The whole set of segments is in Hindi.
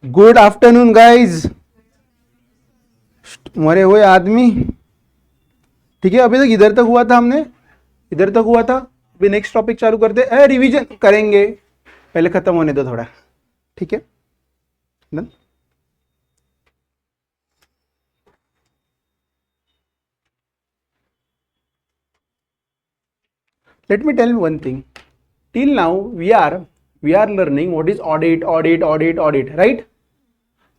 गुड आफ्टरनून गाइज, मरे हुए आदमी। ठीक है, अभी तक इधर तक हुआ था, हमने इधर तक हुआ था। अभी नेक्स्ट टॉपिक चालू करते, रिवीजन करेंगे, पहले खत्म होने दो थोड़ा। ठीक है, done. Let me tell me one thing, till now we are learning what is audit audit audit audit, right.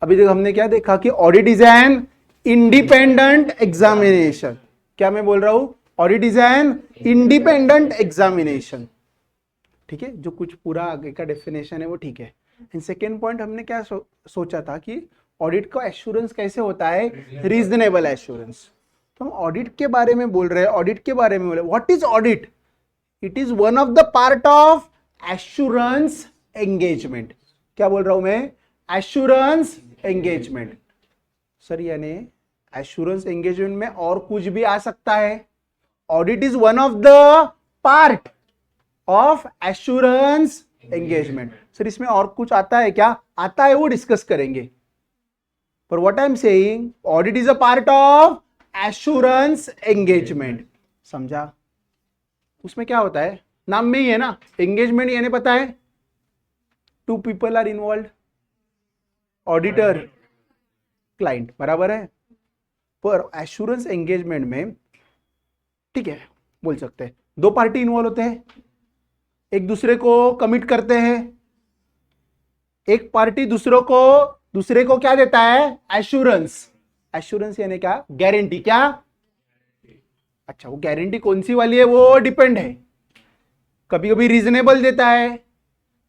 अभी तक हमने क्या देखा कि audit is an independent examination. क्या मैं बोल रहा हूं? Audit is an independent examination. ठीक है, जो कुछ पूरा आगे का डेफिनेशन है वो ठीक है। एंड सेकेंड पॉइंट हमने क्या सोचा था कि ऑडिट का एश्योरेंस कैसे होता है? Reasonable assurance. तो हम ऑडिट के बारे में बोल रहे हैं, ऑडिट के बारे में बोल रहे हैं। What is audit? It is one of the part of assurance engagement. क्या बोल रहा हूं मैं? Assurance engagement. सर यानी एश्योरेंस एंगेजमेंट में और कुछ भी आ सकता है। Audit is one of the part of assurance engagement. Sir इसमें और कुछ आता है क्या? आता है, वो डिस्कस करेंगे। पर what I am saying, audit is a part of assurance engagement. समझा? उसमें क्या होता है, नाम में ही है ना, एंगेजमेंट यानी पता है, two people are involve, auditor client, बराबर है। पर एश्योरेंस एंगेजमेंट में ठीक है बोल सकते हैं दो पार्टी इन्वॉल्व होते हैं, एक दूसरे को कमिट करते हैं। एक पार्टी दूसरे को क्या देता है? एश्योरेंस। एश्योरेंस यानी क्या? गारंटी। क्या? अच्छा, वो गारंटी कौन सी वाली है वो डिपेंड है। कभी कभी रीजनेबल देता है,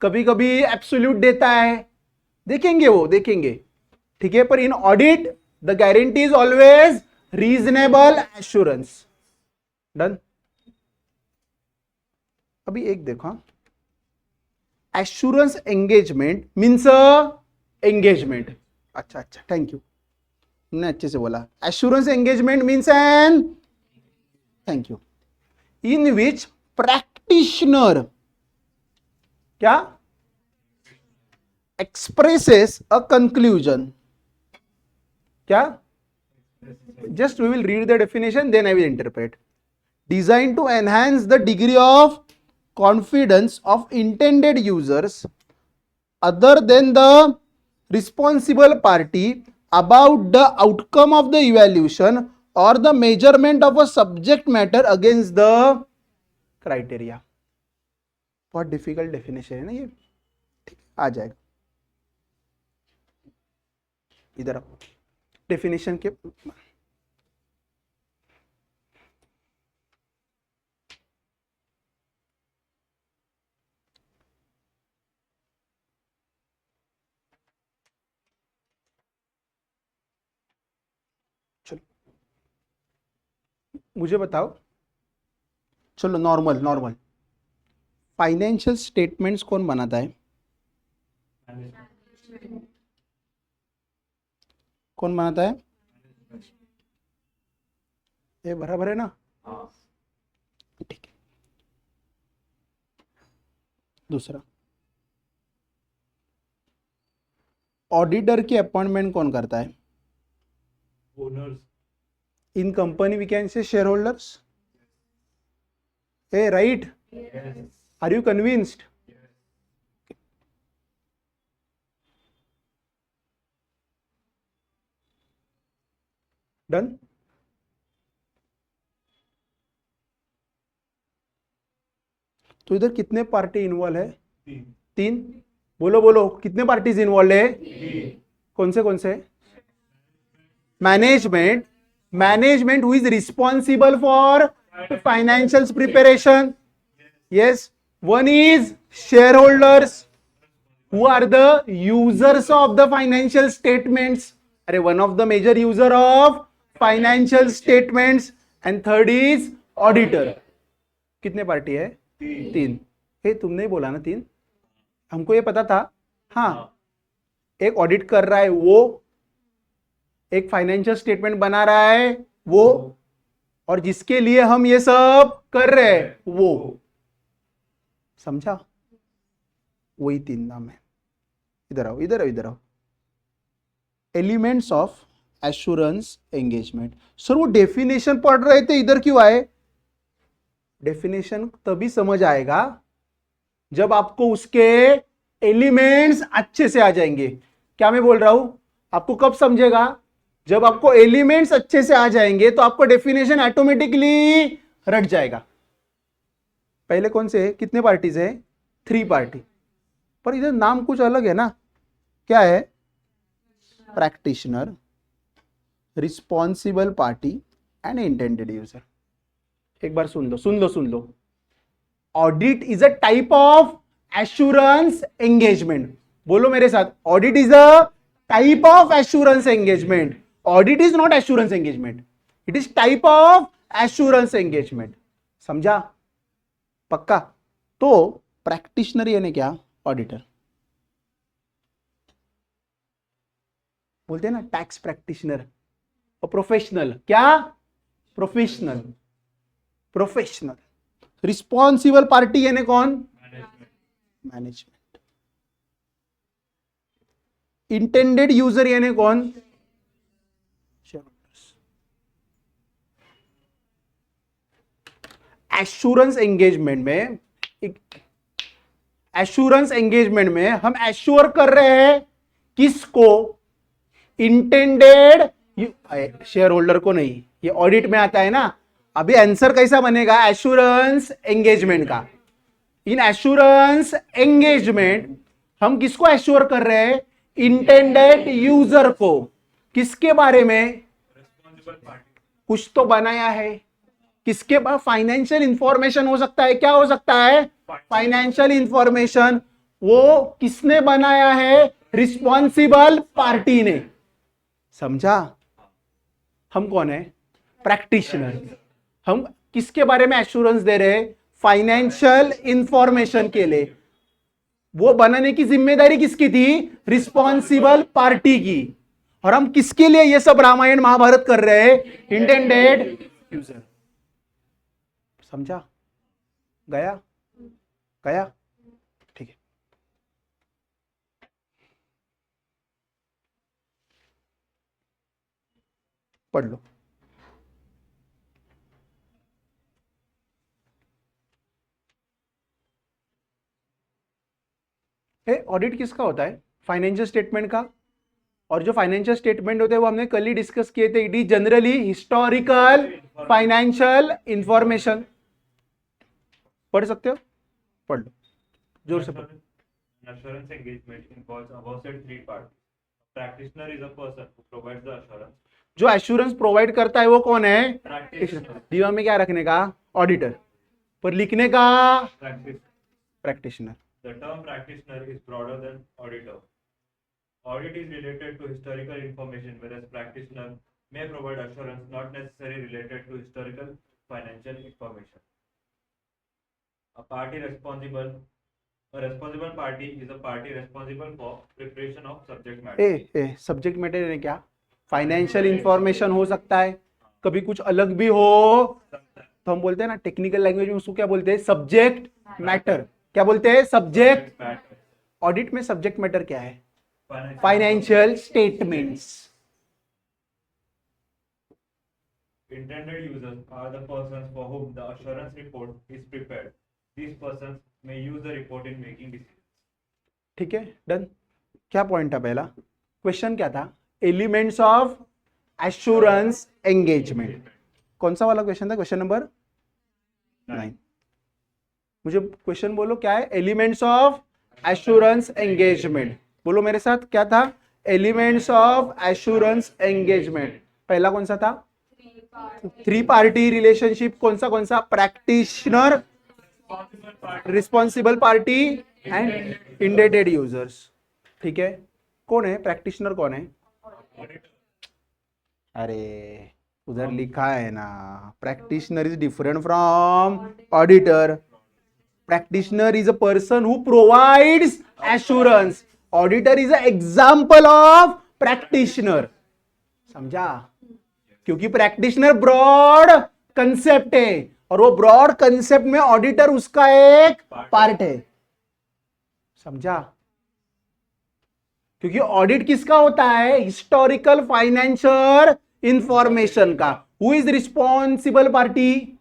कभी कभी एब्सोल्यूट देता है, देखेंगे वो देखेंगे। ठीक है, पर इन audit the guarantee is always reasonable assurance. Done. अभी एक देखो, एश्योरेंस एंगेजमेंट मीन्स एंगेजमेंट। अच्छा अच्छा, थैंक यू, ने अच्छे से बोला। Assurance engagement means an, thank you, in which practitioner क्या एक्सप्रेसेस अ कंक्लूजन। क्या? Just we will read the definition, then I will interpret. Design to enhance the degree of confidence of intended users other than the responsible party about the outcome of the evaluation or the measurement of a subject matter against the criteria। बहुत डिफिकल्ट डेफिनेशन है ना ये, आ जाएगा इधर डेफिनेशन के। चलो मुझे बताओ, चलो नॉर्मल नॉर्मल फाइनेंशियल स्टेटमेंट्स कौन बनाता है? कौन बनाता है? ये बराबर है ना? ठीक है। दूसरा, ऑडिटर की अपॉइंटमेंट कौन करता है? Owners. In company we can say shareholders. ए right? Are you convinced? Done. तो इधर कितने पार्टी इन्वॉल्व है? तीन। बोलो बोलो, कितने पार्टीज इन्वॉल्व है? कौन से? Management, management who is responsible for financial preparation. Yes. One is share holders who are the users of the financial statements. अरे one of the major user of financial statements, and third is auditor। कितने पार्टी है? तीन। हे तुमने ही बोला ना तीन, हमको ये पता था। हाँ, एक ऑडिट कर रहा है वो, एक फाइनेंशियल स्टेटमेंट बना रहा है वो, और जिसके लिए हम ये सब कर रहे हैं वो। समझा? वही तीन नाम है। इधर आओ, इधर आओ, इधर आओ। Elements of assurance engagement. Sir वो डेफिनेशन पढ़ रहे थे, इधर क्यों आए? डेफिनेशन तभी समझ आएगा जब आपको उसके एलिमेंट्स अच्छे से आ जाएंगे। क्या मैं बोल रहा हूं? आपको कब समझेगा? जब आपको एलिमेंट्स अच्छे से आ जाएंगे तो आपको डेफिनेशन ऑटोमेटिकली रट जाएगा। पहले कौन से है? कितने पार्टीज है? 3 पार्टी। पर इधर नाम कुछ अलग है ना, क्या है? Practitioner, responsible party and intended user. एक बार सुन लो, सुन लो, सुन लो। Audit is a type of assurance engagement. बोलो मेरे साथ, audit is a type of assurance engagement. Audit is not assurance engagement, it is type of assurance engagement. समझा? पक्का? तो प्रैक्टिशनर यानी क्या? ऑडिटर। बोलते हैं ना टैक्स प्रैक्टिशनर और प्रोफेशनल। क्या? Professional, professional. रिस्पॉन्सिबल पार्टी यानी कौन? मैनेजमेंट। इंटेंडेड यूजर यानी कौन? शेयरहोल्डर्स। एश्योरेंस एंगेजमेंट में, एश्योरेंस एंगेजमेंट में हम एश्योर कर रहे हैं किसको? इंटेंडेड शेयर होल्डर को नहीं। ये ऑडिट में आता है ना। अभी आंसर कैसा बनेगा एश्योरेंस एंगेजमेंट का? इन एश्योरेंस एंगेजमेंट हम किसको एश्योर कर रहे हैं? इंटेंडेड यूजर को। किसके बारे में? कुछ तो बनाया है। किसके पास? फाइनेंशियल इंफॉर्मेशन हो सकता है। क्या हो सकता है? Financial information. वो किसने बनाया है? रिस्पॉन्सिबल पार्टी ने। समझा? हम कौन है? प्रैक्टिशनर। हम किसके बारे में एश्योरेंस दे रहे हैं? फाइनेंशियल इंफॉर्मेशन के लिए। वो बनाने की जिम्मेदारी किसकी थी? रिस्पॉन्सिबल पार्टी की। और हम किसके लिए ये सब रामायण महाभारत कर रहे हैं? Intended user. समझा? गया? गया? ठीक है। पढ़ लो। ऑडिट किसका होता है? फाइनेंशियल स्टेटमेंट का। और जो फाइनेंशियल स्टेटमेंट होते हैं वो हमने कल ही डिस्कस किए थे। It is generally historical financial information. पढ़ सकते हो? पढ़ लो, जोर से पढ़ो। Assurance engagement involves above said 3 parties. A practitioner is a person who provides the assurance. जो एश्योरेंस प्रोवाइड करता है वो कौन है? Practitioner. दिमाग में क्या रखने का? ऑडिटर। पर लिखने का? Practitioner. The term practitioner is broader than auditor. Audit is related to historical information, whereas practitioner may provide assurance not necessarily related to historical financial information. A responsible party is a party responsible for preparation of subject matter. Subject matter है क्या? फाइनेंशियल इंफॉर्मेशन हो सकता है, कभी कुछ अलग भी हो, तो हम बोलते हैं ना टेक्निकल लैंग्वेज में उसको क्या बोलते हैं? Subject matter. क्या बोलते हैं? Subject matter. ऑडिट में सब्जेक्ट मैटर क्या है? Financial statements. Intended users are the persons for whom the assurance report is prepared. These persons may use the report in making decisions. ठीक है, डन। क्या पॉइंट था पहला? क्वेश्चन क्या था? Elements of assurance engagement. कौन सा वाला क्वेश्चन था? Question number 9। मुझे क्वेश्चन बोलो क्या है? Elements of assurance engagement. बोलो मेरे साथ, क्या था? Elements of assurance engagement. पहला कौन सा था? 3 पार्टी रिलेशनशिप। कौन सा? Practitioner, responsible party and indebted users. ठीक है। कौन है प्रैक्टिशनर? कौन है? अरे उधर लिखा है ना, practitioner is different from auditor. Practitioner is a person who provides assurance. Auditor is a example of practitioner. समझा? क्योंकि प्रैक्टिशनर ब्रॉड कंसेप्ट है और वो ब्रॉड कंसेप्ट में ऑडिटर उसका एक पार्ट है। समझा? क्योंकि ऑडिट किसका होता है? हिस्टोरिकल फाइनेंशियल इंफॉर्मेशन का. Who is responsible party?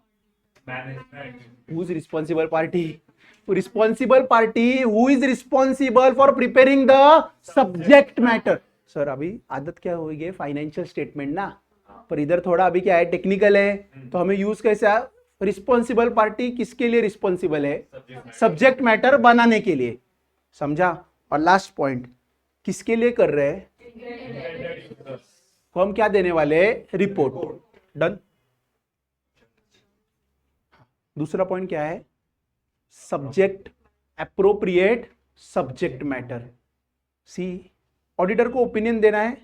Management. Who is responsible party? Responsible party who is responsible for preparing the subject matter. Sir अभी आदत क्या हो गई है? फाइनेंशियल स्टेटमेंट ना, पर इधर थोड़ा अभी क्या है, टेक्निकल है, तो हमें यूज कैसे? रिस्पॉन्सिबल पार्टी किसके लिए रिस्पॉन्सिबल है? सब्जेक्ट मैटर बनाने के लिए. समझा? और लास्ट पॉइंट, किसके लिए कर रहे हैं? Intended users. को हम क्या देने वाले? रिपोर्ट. डन. दूसरा पॉइंट क्या है? Subject, appropriate subject matter. See, auditor को ओपिनियन देना है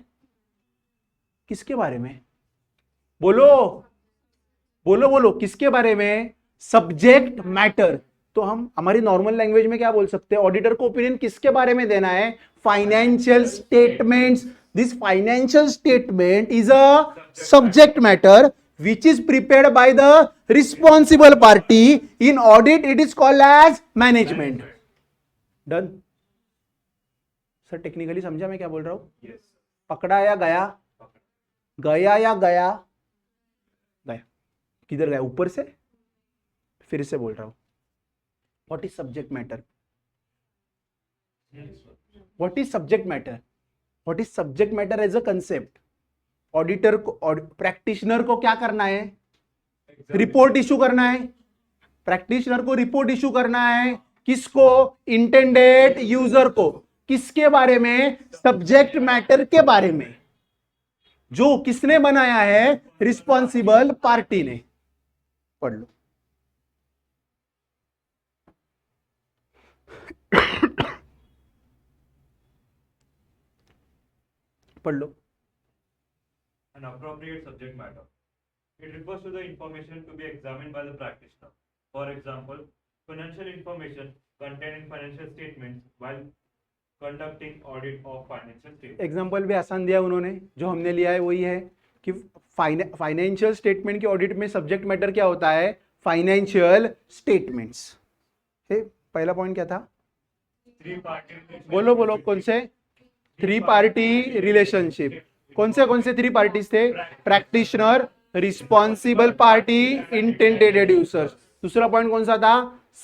किसके बारे में? बोलो बोलो बोलो, किसके बारे में? Subject matter. तो हम हमारी नॉर्मल लैंग्वेज में क्या बोल सकते हैं? ऑडिटर को ओपिनियन किसके बारे में देना है? Financial statements. This financial statement is a subject matter which is prepared by the responsible party. In audit it is called as management. Done. Sir technically समझा मैं क्या बोल रहा हूं? Yes. पकड़ा या गया? गया या गया? गया. किधर गया? ऊपर से. फिर से बोल रहा हूं. What is subject matter? What is subject matter? What is subject matter as a concept? Auditor को, प्रैक्टिशनर को क्या करना है? रिपोर्ट इशू करना है. प्रैक्टिशनर को रिपोर्ट इशू करना है. किसको? इंटेंडेड यूजर को. किसके बारे में? सब्जेक्ट मैटर के बारे में. जो किसने बनाया है? रिस्पॉन्सिबल पार्टी ने. पढ़ लो. पढ़ लो. An appropriate subject matter. It refers to the information to be examined by the practitioner. For example, financial information contained in financial statements while conducting audit of financial statements. Example भी आसान दिया उन्होंने. जो हमने लिया है वही है कि फाइनेंशियल स्टेटमेंट के ऑडिट में सब्जेक्ट मैटर क्या होता है? Financial statements. पहला पॉइंट क्या था? Three-party. बोलो बोलो, कौन से? 3 पार्टी रिलेशनशिप. कौन से 3 पार्टीज थे? Practitioner, responsible party, intended users. दूसरा पॉइंट कौन सा था?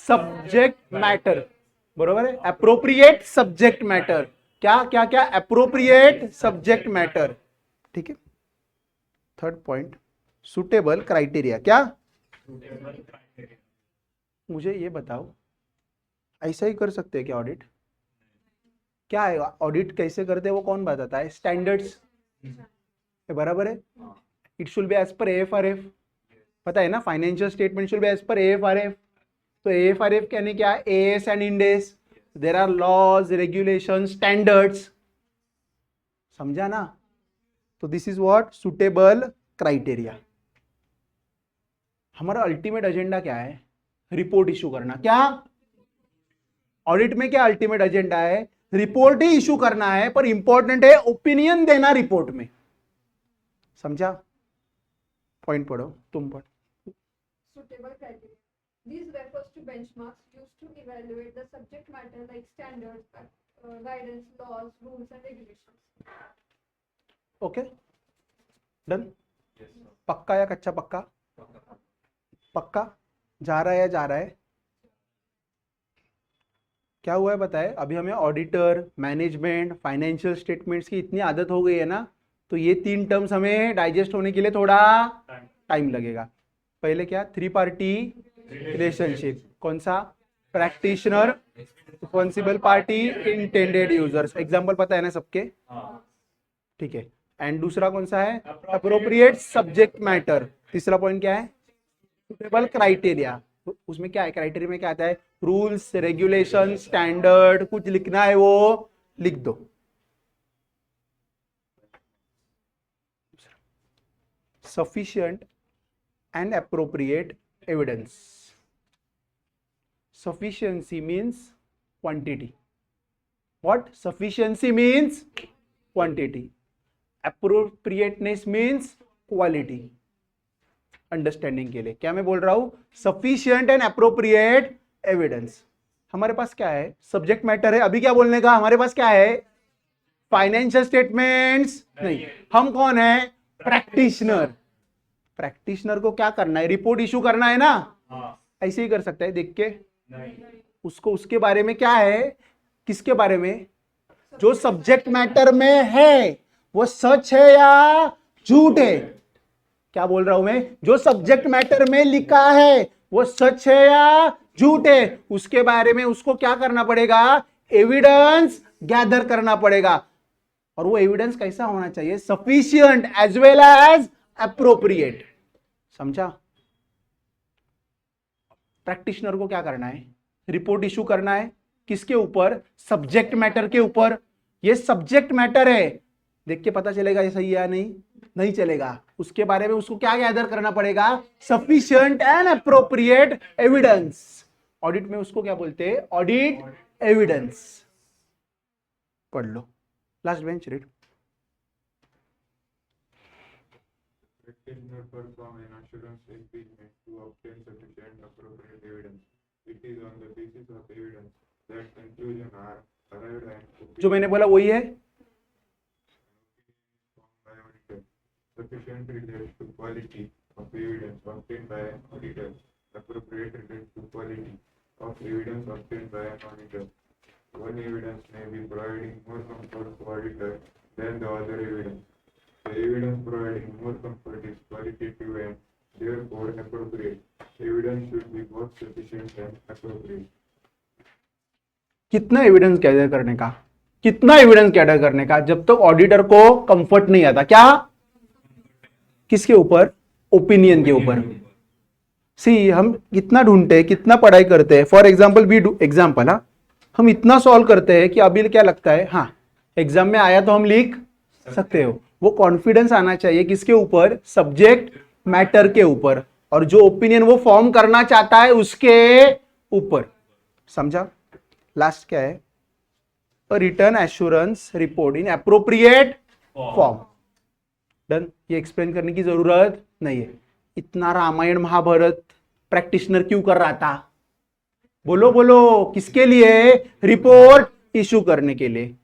Subject matter. बरोबर है. Appropriate subject matter. क्या क्या क्या? Appropriate subject matter. ठीक है. Third point, suitable criteria. क्या? Suitable criteria. मुझे ये बताओ, ऐसा ही कर सकते हैं क्या ऑडिट? क्या है ऑडिट? कैसे करते हैं वो कौन बताता है? स्टैंडर्ड्स. बराबर है. It should be as per AFRF. पता है ना, financial statement should be as per AFRF. तो AFRF यानी क्या? AS and Ind AS. There are laws, regulation, standards. समझा ना? तो this is what? Suitable criteria. हमारा अल्टीमेट एजेंडा क्या है? रिपोर्ट इशू करना. क्या ऑडिट में क्या अल्टीमेट एजेंडा है? रिपोर्ट ही इशू करना है, पर इंपॉर्टेंट है ओपिनियन देना रिपोर्ट में. समझा? पॉइंट पढ़ो, तुम पढ़. Suitable criteria. These refers to benchmarks used to evaluate the subject matter like standards, guidance, laws, rules and regulations. Okay. Done. Yes, sir. पक्का या कच्चा? पक्का. पक्का. जा रहा है या जा रहा है? क्या हुआ है बताए? अभी हमें ऑडिटर, मैनेजमेंट, फाइनेंशियल स्टेटमेंट्स की इतनी आदत हो गई है ना, तो ये 3 टर्म्स हमें डाइजेस्ट होने के लिए थोड़ा Time. टाइम लगेगा. पहले क्या? 3 पार्टी रिलेशनशिप. कौन सा? Practitioner, responsible party, intended users. Example पता है ना सबके? हाँ. ठीक है. एंड दूसरा कौन सा है? Appropriate subject matter. तीसरा पॉइंट क्या है? Suitable criteria. उसमें क्या है? क्राइटेरिया में क्या आता है? Rules, regulation, standard. कुछ लिखना है वो लिख दो. Sufficient and appropriate evidence. Sufficiency means quantity. What? Sufficiency means quantity. Appropriateness means quality. Understanding के लिए क्या मैं बोल रहा हूं? Sufficient and appropriate evidence. हमारे पास क्या है? सब्जेक्ट मैटर है. अभी क्या बोलने का? हमारे पास क्या है? फाइनेंशियल स्टेटमेंट्स नहीं। हम कौन है? प्रैक्टिशनर। प्रैक्टिशनर को क्या करना है? रिपोर्ट इशू करना है ना। हाँ, ऐसे ही कर सकता है देख के। नहीं, उसको उसके बारे में क्या है? किसके बारे में? जो सब्जेक्ट मैटर में है वो सच है या झूठ है? क्या बोल रहा हूं मैं? जो सब्जेक्ट मैटर में लिखा है वो सच है या झूठ है, उसके बारे में उसको क्या करना पड़ेगा? एविडेंस गैदर करना पड़ेगा। और वो एविडेंस कैसा होना चाहिए? Sufficient as well as appropriate. समझा? प्रैक्टिशनर को क्या करना है? रिपोर्ट इशू करना है। किसके ऊपर? सब्जेक्ट मैटर के ऊपर। ये सब्जेक्ट मैटर है, देख के पता चलेगा ये सही है या नहीं? नहीं चलेगा। उसके बारे में उसको क्या गैदर करना पड़ेगा? Sufficient and appropriate evidence. Audit में उसको क्या बोलते हैं? Audit evidence. पढ़ लो, last bench read. Practitioner perform an assurance impeachment to obtain sufficient appropriate evidence. It is on the basis of evidence that conclusion are arrived at. जो मैंने बोला वही है। By auditor. Sufficient relates to quality of evidence obtained by an auditor. Appropriate relates to quality of evidence obtained by an auditor. One evidence may be providing more comfort to auditor than the other evidence. The evidence providing more comfort is qualitative and therefore appropriate. Evidence should be both sufficient and appropriate. कितना एविडेंस गैदर करने का? कितना एविडेंस गैदर करने का जब तक ऑडिटर को कंफर्ट नहीं आता? क्या? किसके ऊपर? ओपिनियन के ऊपर। सी हम कितना ढूंढते हैं, कितना पढ़ाई करते हैं। For example we do example, हाँ, हम इतना सॉल्व करते हैं कि अभी क्या लगता है, हाँ एग्जाम में आया तो हम लिख सकते हो। वो कॉन्फिडेंस आना चाहिए किसके ऊपर? सब्जेक्ट मैटर के ऊपर, और जो ओपिनियन वो फॉर्म करना चाहता है उसके ऊपर। समझा? लास्ट क्या है? रिटर्न एश्योरेंस रिपोर्ट इन एप्रोप्रिएट फॉर्म। डन। ये एक्सप्लेन करने की जरूरत नहीं है। इतना रामायण महाभारत प्रैक्टिशनर क्यों कर रहा था? बोलो बोलो, किसके लिए? रिपोर्ट इशू करने के लिए।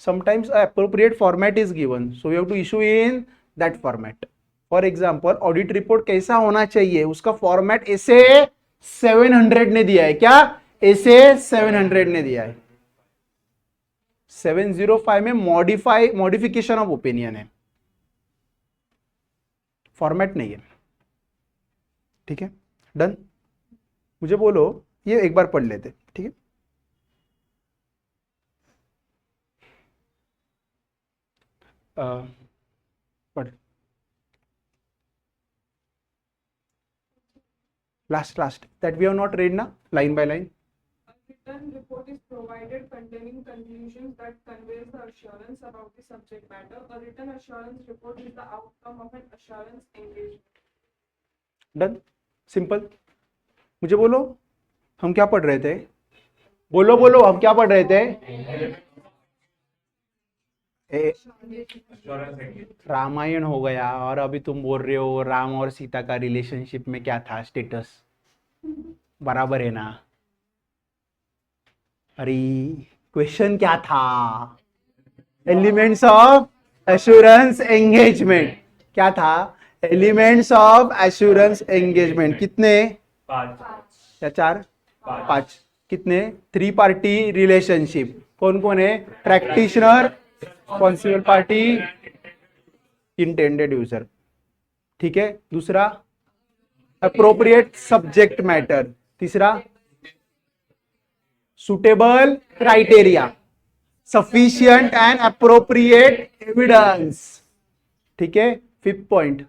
Sometimes appropriate format is given, so you have to issue in that format. For example, audit report कैसा होना चाहिए? उसका फॉर्मेट ऐसे 700 ने दिया है। क्या? ऐसे 700 ने दिया है। 705 में मॉडिफिकेशन ऑफ ओपिनियन है, फॉर्मेट नहीं है। ठीक है, डन। मुझे बोलो, ये एक बार पढ़ लेते। ठीक है, पढ़ last that we have not read na, line by line. A written report is provided containing conclusions that conveys the assurance about the subject matter. A written assurance report is the outcome of an assurance engagement. Done. Simple. मुझे बोलो, हम क्या पढ़ रहे थे? बोलो बोलो, हम क्या पढ़ रहे थे? रामायण हो गया, और अभी तुम बोल रहे हो राम और सीता का रिलेशनशिप में क्या था स्टेटस? बराबर है ना? अरे क्वेश्चन क्या था? Elements of assurance engagement. क्या था? Elements of assurance engagement. कितने? 5 या 4? 5। कितने? 3 पार्टी रिलेशनशिप। कौन कौन है? Practitioner, responsible party, intended user. ठीक है। दूसरा अप्रोप्रिएट सब्जेक्ट मैटर। तीसरा suitable criteria, sufficient and appropriate evidence. ठीक है। 5th point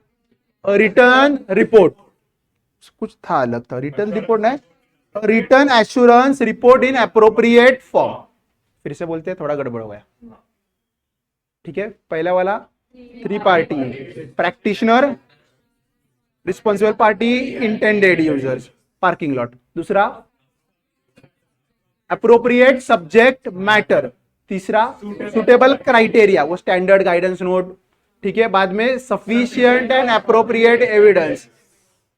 return report. कुछ था अलग था, रिटर्न रिपोर्ट नहीं, return assurance report in appropriate form. फिर से बोलते हैं, थोड़ा गड़बड़ हो गया। ठीक है। पहला वाला 3 party, practitioner, responsible party, intended users, parking lot. दूसरा अप्रोप्रिएट सब्जेक्ट मैटर। तीसरा सुटेबल क्राइटेरिया, वो स्टैंडर्ड गाइडेंस नोट। ठीक है। बाद में sufficient and appropriate evidence,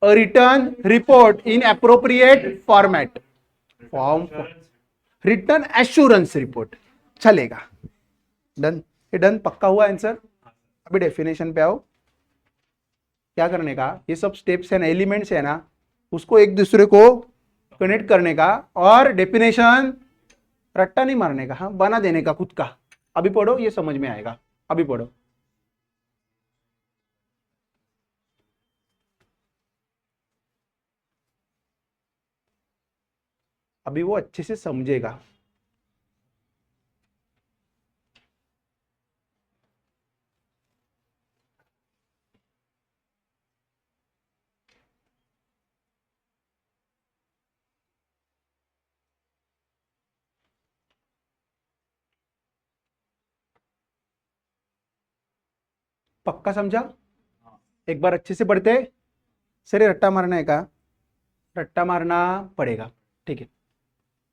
return report in appropriate format, form, return assurance report चलेगा। डन, ये डन पक्का हुआ आंसर। अभी डेफिनेशन पे आओ। क्या करने का, ये सब स्टेप्स है ना, एलिमेंट्स है ना, उसको एक दूसरे को कनेक्ट करने का, और डेफिनेशन रट्टा नहीं मारने का, हाँ बना देने का खुद का। अभी पढ़ो, ये समझ में आएगा। अभी पढ़ो। अभी वो अच्छे से समझेगा। पक्का समझा? एक बार अच्छे से पढ़ते। सर ये रट्टा मारना है का? रट्टा मारना पड़ेगा, ठीक है।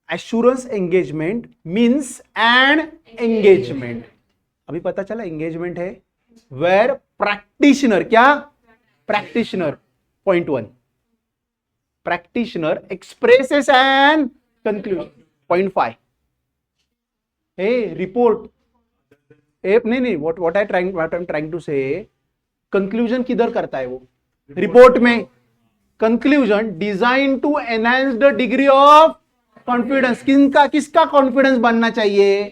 Assurance engagement means an engagement. अभी पता चला एंगेजमेंट है वेर प्रैक्टिशनर, क्या practitioner, point 1, practitioner expresses an conclusion, point 5, a report, a नहीं नहीं, what I am trying to say, conclusion किधर करता है वो, रिपोर्ट में। Conclusion design to enhance the degree of confidence, किसका कॉन्फिडेंस बनना चाहिए,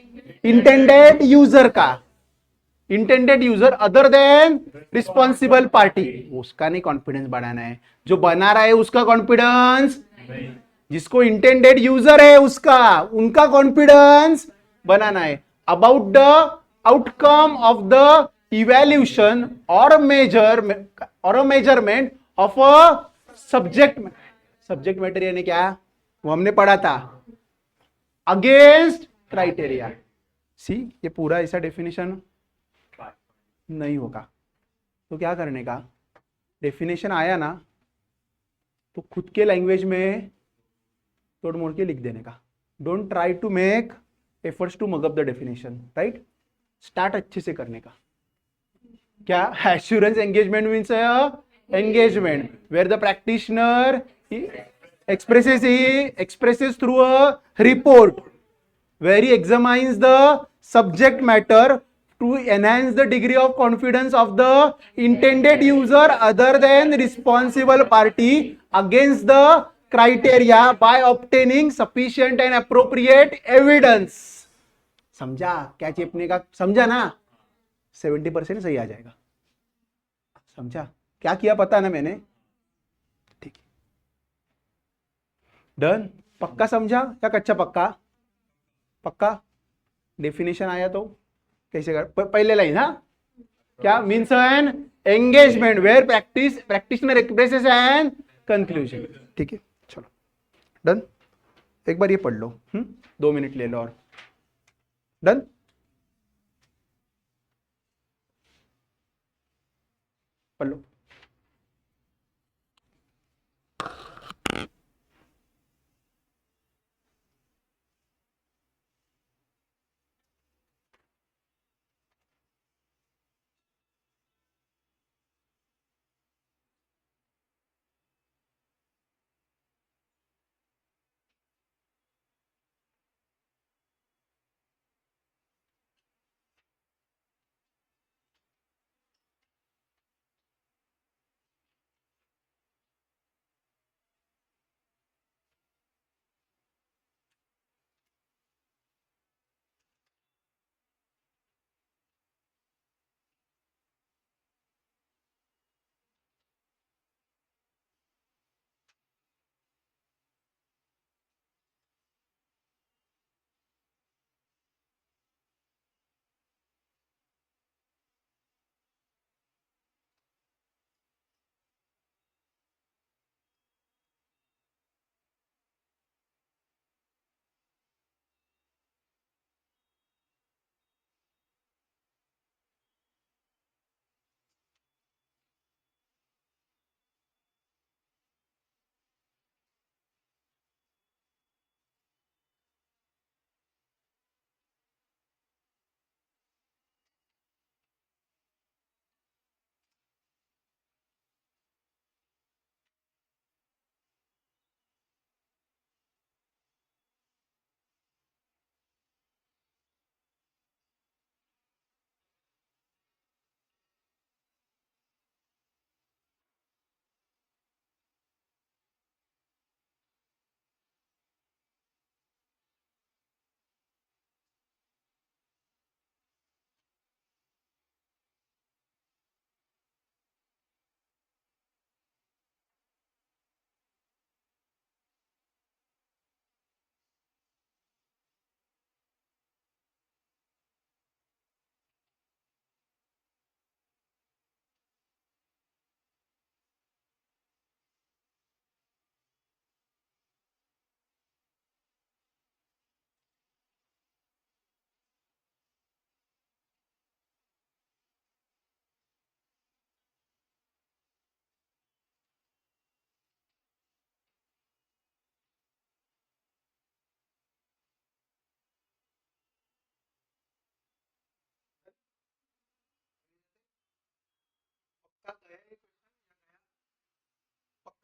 इंटेंडेड यूजर का, intended user other than responsible party, उसका नहीं कॉन्फिडेंस बढ़ाना है, जो बना रहा है उसका कॉन्फिडेंस, जिसको इंटेंडेड यूजर है उसका, उनका कॉन्फिडेंस बनाना है। About the outcome of the evaluation और measurement of a subject matter, यानी क्या, वो हमने पढ़ा था, अगेंस्ट क्राइटेरिया। सी ये पूरा ऐसा डेफिनेशन नहीं होगा, तो क्या करने का, डेफिनेशन आया ना तो खुद के लैंग्वेज में तोड़ मोड़ के लिख देने का। Don't try to make efforts to mug up the definition, right. Start अच्छे से करने का। क्या assurance engagement means engagement where the practitioner expresses through a report where he examines the subject matter to enhance the degree of confidence of the intended user other than responsible party against the criteria by obtaining sufficient and appropriate evidence। समझा क्या चेपने का, समझा ना, 70% सही आ जाएगा। समझा क्या किया पता ना मैंने, ठीक, डन। पक्का समझा या कच्चा पक्का? पक्का। डेफिनेशन आया तो कैसे कर, पहले लाइन, हाँ क्या means an engagement where practitioner expresses an conclusion, ठीक है चलो डन। एक बार ये पढ़ लो, 2 मिनट ले लो और डन। पढ़ लो।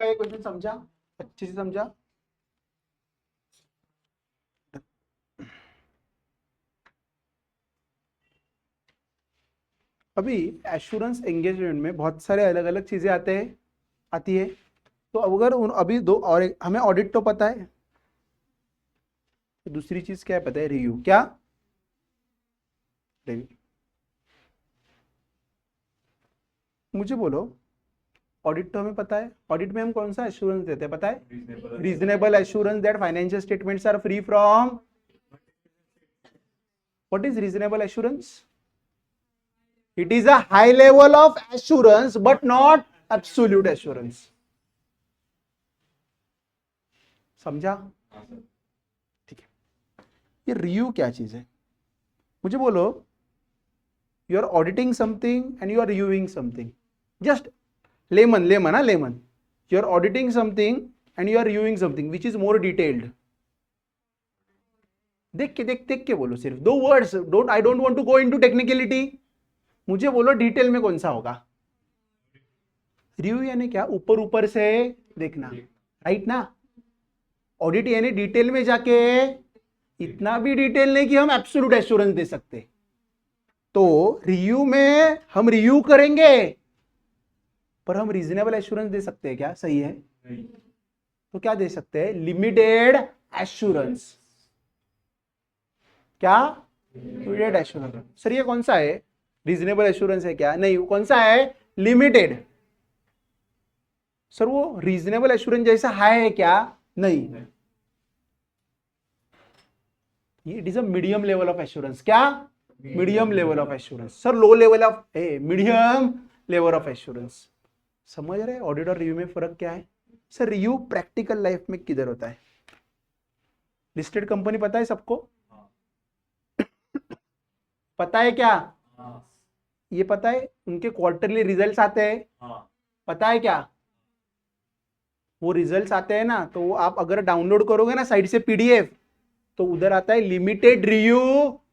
ये क्वेश्चन समझा, अच्छे से समझा? अभी एश्योरेंस एंगेजमेंट में बहुत सारे अलग अलग चीजें आती है। तो अगर अभी दो और हमें ऑडिट तो पता है, तो दूसरी चीज क्या है पता है? रिव्यू। क्या? रिव्यू। मुझे बोलो, ऑडिट तो हमें पता है, ऑडिट में हम कौन सा एश्योरेंस देते हैं पता है? Reasonable assurance that financial statements are free from. What is reasonable assurance? It is a high level of assurance but not absolute assurance. समझा? ठीक है। ये रिव्यू क्या चीज है? मुझे बोलो, you are auditing something and you are reviewing something. Just lemon, you are auditing something and you are reviewing something, which is more detailed? देख के बोलो, सिर्फ 2 words. I don't want to go into technicality. मुझे बोलो डिटेल में कौन सा होगा? रिव्यू यानी क्या? ऊपर से देखना, राइट ना? ऑडिट यानी डिटेल में जाके, इतना भी डिटेल नहीं कि हम एब्सोल्यूट एश्योरेंस दे सकते। तो रिव्यू में हम रिव्यू करेंगे, पर हम रीजनेबल एश्योरेंस दे सकते हैं क्या? सही है। तो क्या दे सकते हैं? Limited assurance. क्या? Limited assurance. सर ये कौन सा है? रीजनेबल एश्योरेंस है क्या? नहीं। कौन सा है? लिमिटेड। सर वो रीजनेबल एश्योरेंस जैसा हाई है क्या? नहीं। ये it is a medium level of assurance. क्या? Medium level of assurance. Sir low level of, medium level of assurance. समझ रहे हैं ऑडिट और रिव्यू में फर्क क्या है? सर रिव्यू प्रैक्टिकल लाइफ में किधर होता है? लिस्टेड कंपनी पता है सबको? पता है क्या? ये पता है उनके क्वार्टरली रिजल्ट्स आते हैं? पता है क्या? वो रिजल्ट्स आते हैं ना, तो आप अगर डाउनलोड करोगे ना साइड से पीडीएफ, तो उधर आता है लिमिटेड रिव्यू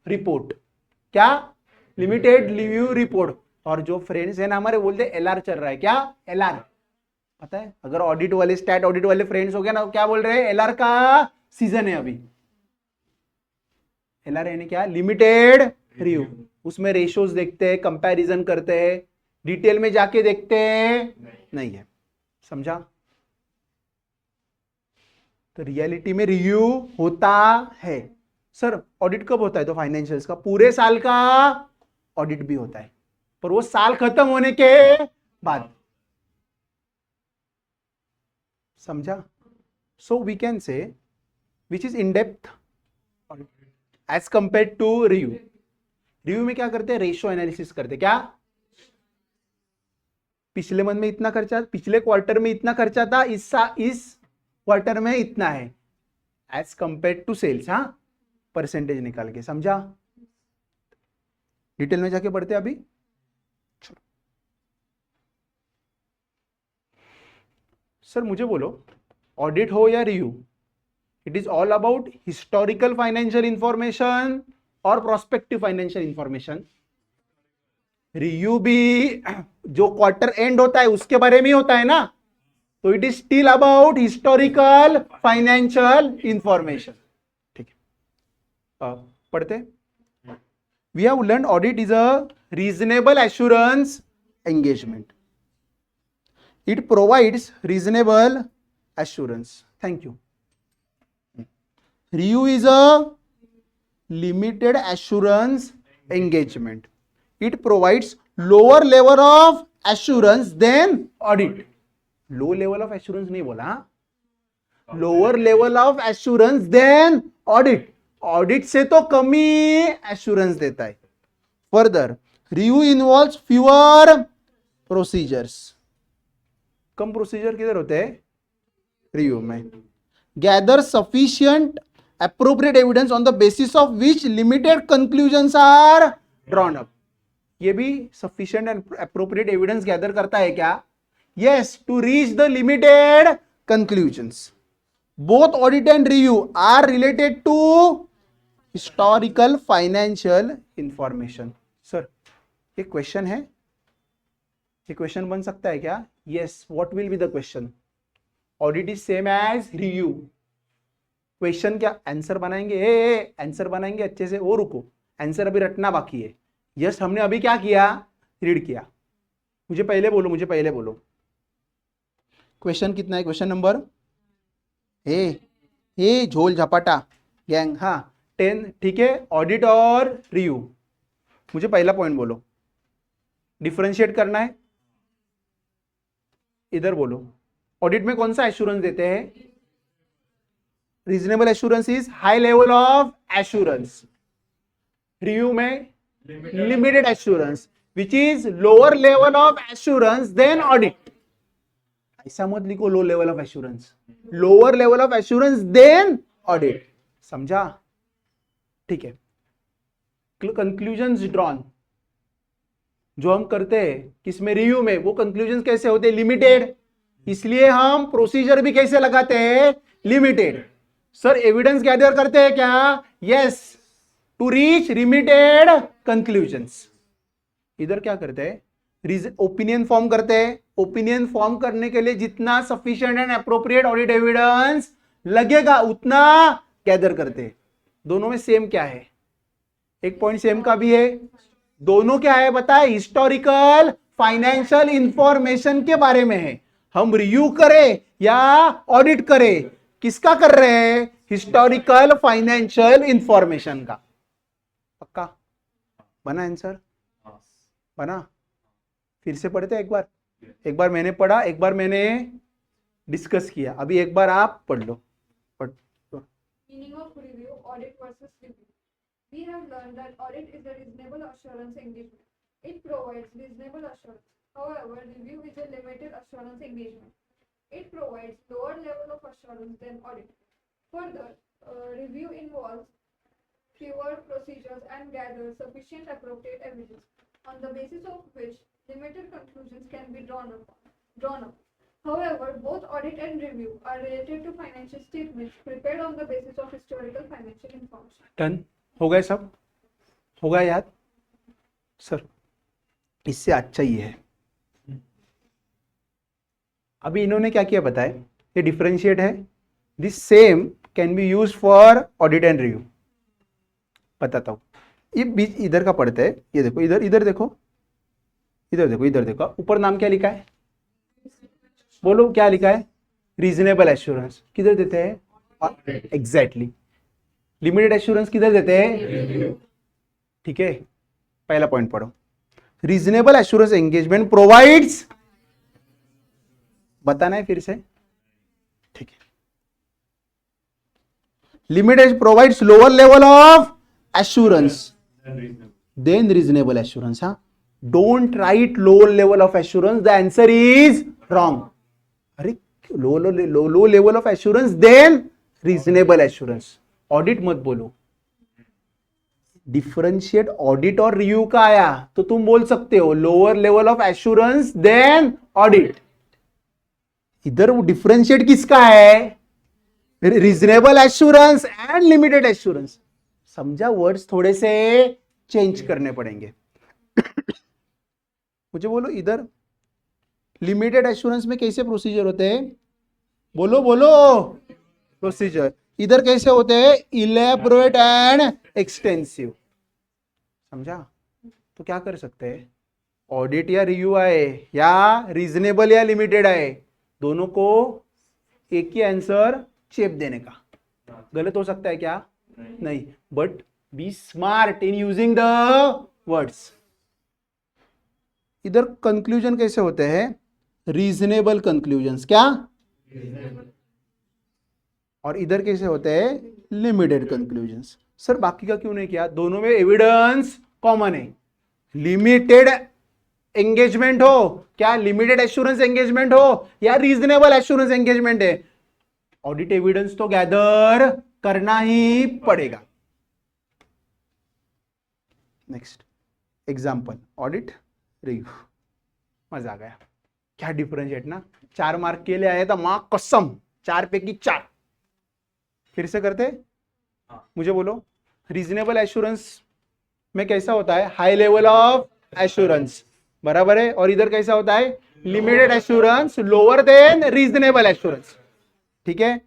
रिपोर्ट। क्या? Limited review report. और जो फ्रेंड्स है ना हमारे, बोलते हैं एलआर चल रहा है। क्या? एलआर। पता है अगर ऑडिट वाले, स्टैट ऑडिट वाले फ्रेंड्स हो गए ना, क्या बोल रहे हैं? एलआर का सीजन है अभी। एलआर यानी क्या? Limited review. उसमें रेशियोज देखते हैं, कंपैरिजन करते हैं, डिटेल में जाके देखते हैं नहीं है। समझा? तो रियलिटी में रिव्यू होता है। सर ऑडिट कब होता है? तो फाइनेंशियल्स का पूरे साल का ऑडिट भी होता है, पर वो साल खत्म होने के बाद। समझा? सो we can say which is in depth as compare to review. Review में क्या करते हैं? रेशियो एनालिसिस करते हैं। क्या? पिछले मंथ में इतना खर्चा, पिछले क्वार्टर में इतना खर्चा था, इस क्वार्टर में इतना है, एज कंपेयर टू सेल्स। हाँ, परसेंटेज निकाल के। समझा? डिटेल में जाके पढ़ते अभी। सर मुझे बोलो, ऑडिट हो या review, it is all about historical financial information और प्रोस्पेक्टिव फाइनेंशियल इंफॉर्मेशन। रिव्यू भी जो क्वार्टर एंड होता है उसके बारे में होता है ना, तो it is still about historical financial information. ठीक है, पढ़ते। We have learn audit is a reasonable assurance engagement. It provides reasonable assurance. Thank you. Review is a limited assurance engagement. It provides lower level of assurance than audit. Low level of assurance नहीं बोला, lower level of assurance than audit. Audit से तो कम ही assurance देता है. Further, review involves fewer procedures. कम प्रोसीजर किधर होते हैं? रिव्यू में. Gather sufficient appropriate evidence on the basis of which limited conclusions are drawn up. ये भी sufficient and appropriate evidence gather करता है क्या? Yes, to reach the limited conclusions. Both audit and review are related to historical financial information. Sir ये क्वेश्चन है, ये क्वेश्चन बन सकता है क्या? Yes, what will be the question? Audit is same as review. Question क्या आंसर बनाएंगे, आंसर बनाएंगे अच्छे से, वो रुको, आंसर अभी रटना बाकी है। यस, हमने अभी क्या किया, रीड किया। मुझे पहले बोलो क्वेश्चन कितना है, क्वेश्चन नंबर ए झोल झपाटा गैंग, हाँ 10, ठीक है। ऑडिट और रिव्यू, मुझे पहला पॉइंट बोलो, डिफरेंशिएट करना है। इधर बोलो, ऑडिट में कौन सा एश्योरेंस देते हैं, reasonable assurance is high level of assurance. Review में limited assurance which is lower level of assurance than audit. ऐसा मत लिखो low level of assurance, lower level of assurance than audit, समझा, ठीक है। कंक्लूजन्स ड्रॉन जो हम करते हैं किसमें, रिव्यू में, वो कंक्लूजन्स कैसे होते हैं, लिमिटेड, इसलिए हम प्रोसीजर भी कैसे लगाते हैं, लिमिटेड। सर एविडेंस गैदर करते हैं क्या, yes, to reach limited conclusions. इधर क्या करते हैं, ओपिनियन फॉर्म करते हैं। ओपिनियन फॉर्म करने के लिए जितना sufficient and appropriate audit evidence लगेगा उतना गैदर करते हैं। दोनों में सेम क्या है, एक पॉइंट सेम का भी है, दोनों क्या है बताए, हिस्टोरिकल फाइनेंशियल इंफॉर्मेशन के बारे में है। हम रिव्यू करें या ऑडिट करें, किसका कर रहे हैं, हिस्टोरिकल फाइनेंशियल इंफॉर्मेशन का। पक्का बना आंसर, बना, फिर से पढ़ते हैं एक बार मैंने पढ़ा, एक बार मैंने डिस्कस किया, अभी एक बार आप पढ़ लो। Meaning of review, audit versus review. We have learned that audit is a reasonable assurance engagement. It provides reasonable assurance. However, review is a limited assurance engagement. It provides lower level of assurance than audit. Further, review involves fewer procedures and gathers sufficient appropriate evidence, on the basis of which limited conclusions can be drawn up. However, both audit and review are related to financial statements prepared on the basis of historical financial information. Done हो गए, सब हो गया याद सर, इससे अच्छा ही है। अभी इन्होंने क्या किया बताए, ये डिफरेंशिएट है, this same can be use for audit and review. बताता हूं, ये बीच इधर का पढ़ते हैं, ये देखो, इधर देखो, इधर देखो, ऊपर नाम क्या लिखा है, बोलो क्या लिखा है, रीजनेबल एश्योरेंस, किधर देते हैं, एग्जैक्टली। लिमिटेड एश्योरेंस किधर देते हैं, ठीक है। पहला पॉइंट पढ़ो, रीजनेबल एश्योरेंस एंगेजमेंट प्रोवाइड्स, बताना है फिर से, ठीक है। Limited provides lower level of assurance than reasonable assurance. हाँ, don't write lower level of assurance, the answer is wrong. अरे low level of assurance than reasonable assurance, audit मत बोलो। डिफरेंशिएट ऑडिट और रिव्यू का आया तो तुम बोल सकते हो lower level of assurance than audit. इधर वो डिफरेंशिएट किसका है, reasonable assurance and limited assurance. समझा, वर्ड्स थोड़े से चेंज करने पड़ेंगे। मुझे बोलो इधर लिमिटेड एश्योरेंस में कैसे प्रोसीजर होते हैं, बोलो प्रोसीजर। इधर कैसे होते हैं, इलेबोरेट एंड एक्सटेंसिव। समझा, तो क्या कर सकते हैं, ऑडिट या रिव्यू आए या रीजनेबल या लिमिटेड आए, दोनों को एक ही आंसर चेप देने का। गलत हो सकता है क्या, नहीं, but be smart in using the words. इधर कंक्लूजन कैसे होते हैं, रीजनेबल कंक्लूजन्स, क्या, और इधर कैसे होते हैं, लिमिटेड कंक्लूजन्स। सर बाकी का क्यों नहीं किया, दोनों में एविडेंस कॉमन है। लिमिटेड एंगेजमेंट हो क्या, लिमिटेड एश्योरेंस एंगेजमेंट हो या रीजनेबल एश्योरेंस एंगेजमेंट है, ऑडिट एविडेंस तो गैदर करना ही पड़ेगा। Next example, audit review. मजा आ गया, क्या डिफरेंशिएट ना, 4 मार्क के लिए आया था, माँ कसम 4 पैकी 4। फिर से करते, मुझे बोलो रीजनेबल एश्योरेंस में कैसा होता है, हाई लेवल ऑफ एश्योरेंस, बराबर है, और इधर कैसा होता है, limited assurance lower than reasonable assurance. ठीक है,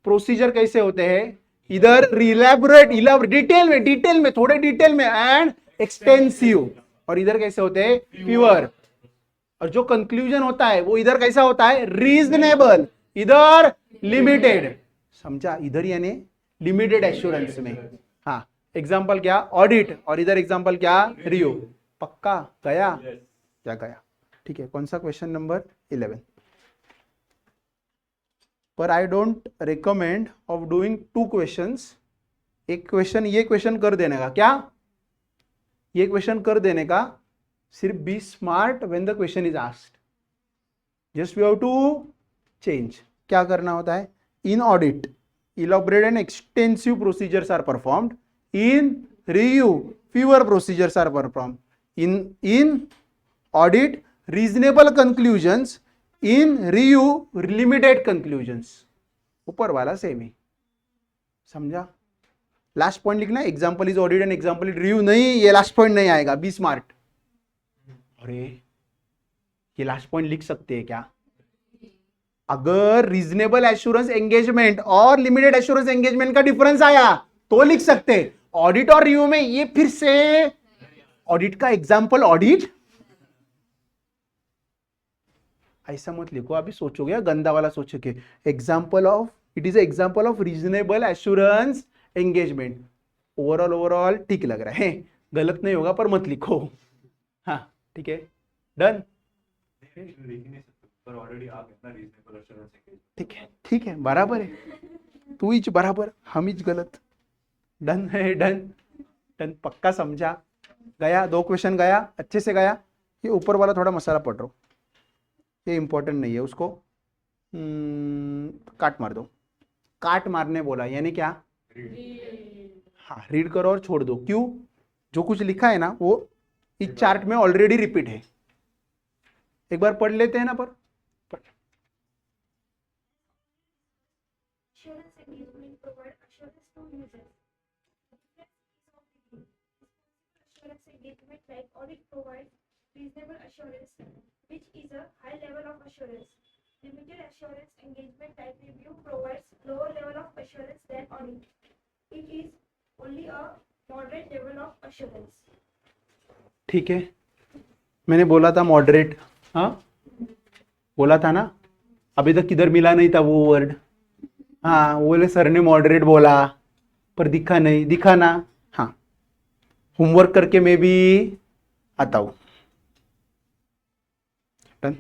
प्रोसीजर कैसे होते हैं, इधर इलाबोरेट डिटेल में थोड़े डिटेल में एंड एक्सटेंसिव, और इधर कैसे होते हैं फ्यूअर, और जो कंक्लूजन होता है वो इधर कैसा होता है रीजनेबल, इधर लिमिटेड, समझा, इधर यानी लिमिटेड एश्योरेंस में। हाँ, एग्जांपल क्या ऑडिट, और इधर एग्जांपल क्या रिव्यू। पक्का गया क्या गया, ठीक है। कौन सा क्वेश्चन नंबर 11, पर I don't recommend of doing 2 questions. एक क्वेश्चन ये क्वेश्चन कर देने का, क्या ये क्वेश्चन कर देने का, सिर्फ be smart when the question is asked, just we have to change. क्या करना होता है, in audit elaborate and extensive procedures are performed, in review fewer procedures are performed, in audit reasonable conclusions, in review limited conclusions। ऊपर वाला सेम ही, समझा। लास्ट पॉइंट लिखना, example is audit and example is review नहीं, ये लास्ट पॉइंट नहीं आएगा, बी स्मार्ट। अरे ये लास्ट पॉइंट लिख सकते हैं क्या, अगर रीजनेबल एश्योरेंस एंगेजमेंट और लिमिटेड एश्योरेंस एंगेजमेंट का डिफरेंस आया तो लिख सकते। ऑडिट और रिव्यू में ये फिर से ऑडिट का एग्जांपल ऑडिट, ऐसा मत लिखो, अभी सोचोगे गंदा वाला सोचोगे। Example of, it is example of reasonable assurance engagement. Overall ठीक लग रहा है, गलत नहीं होगा पर मत लिखो। हाँ ठीक है, डन, पर ऑलरेडी आ गया ना रीजनेबल एश्योरेंस एंगेजमेंट। ठीक है बराबर है, तू इच बराबर हम इच गलत, डन है, डन पक्का समझा। गया 2 क्वेश्चन गया, अच्छे से गया। ये ऊपर वाला थोड़ा मसाला पढ़ रहा हूँ, ये इंपॉर्टेंट नहीं है, उसको काट मार दो। काट मारने बोला यानी क्या, हाँ रीड करो और छोड़ दो। क्यों, जो कुछ लिखा है ना वो इस चार्ट में ऑलरेडी रिपीट है, एक बार पढ़ लेते हैं ना। पर Assurance engagement provide assurance to users. Assurance engagement like audit provides reasonable assurance, which is a high level of assurance. Limited assurance engagement type review provides lower level of assurance than audit. It is only a moderate level of assurance. ठीक है, मैंने बोला था मॉडरेट, हाँ बोला था ना, अभी तक किधर मिला नहीं था वो वर्ड। हाँ बोले सर ने मॉडरेट बोला पर दिखा नहीं, दिखा ना। हाँ होमवर्क करके मैं भी आता हूँ, डन।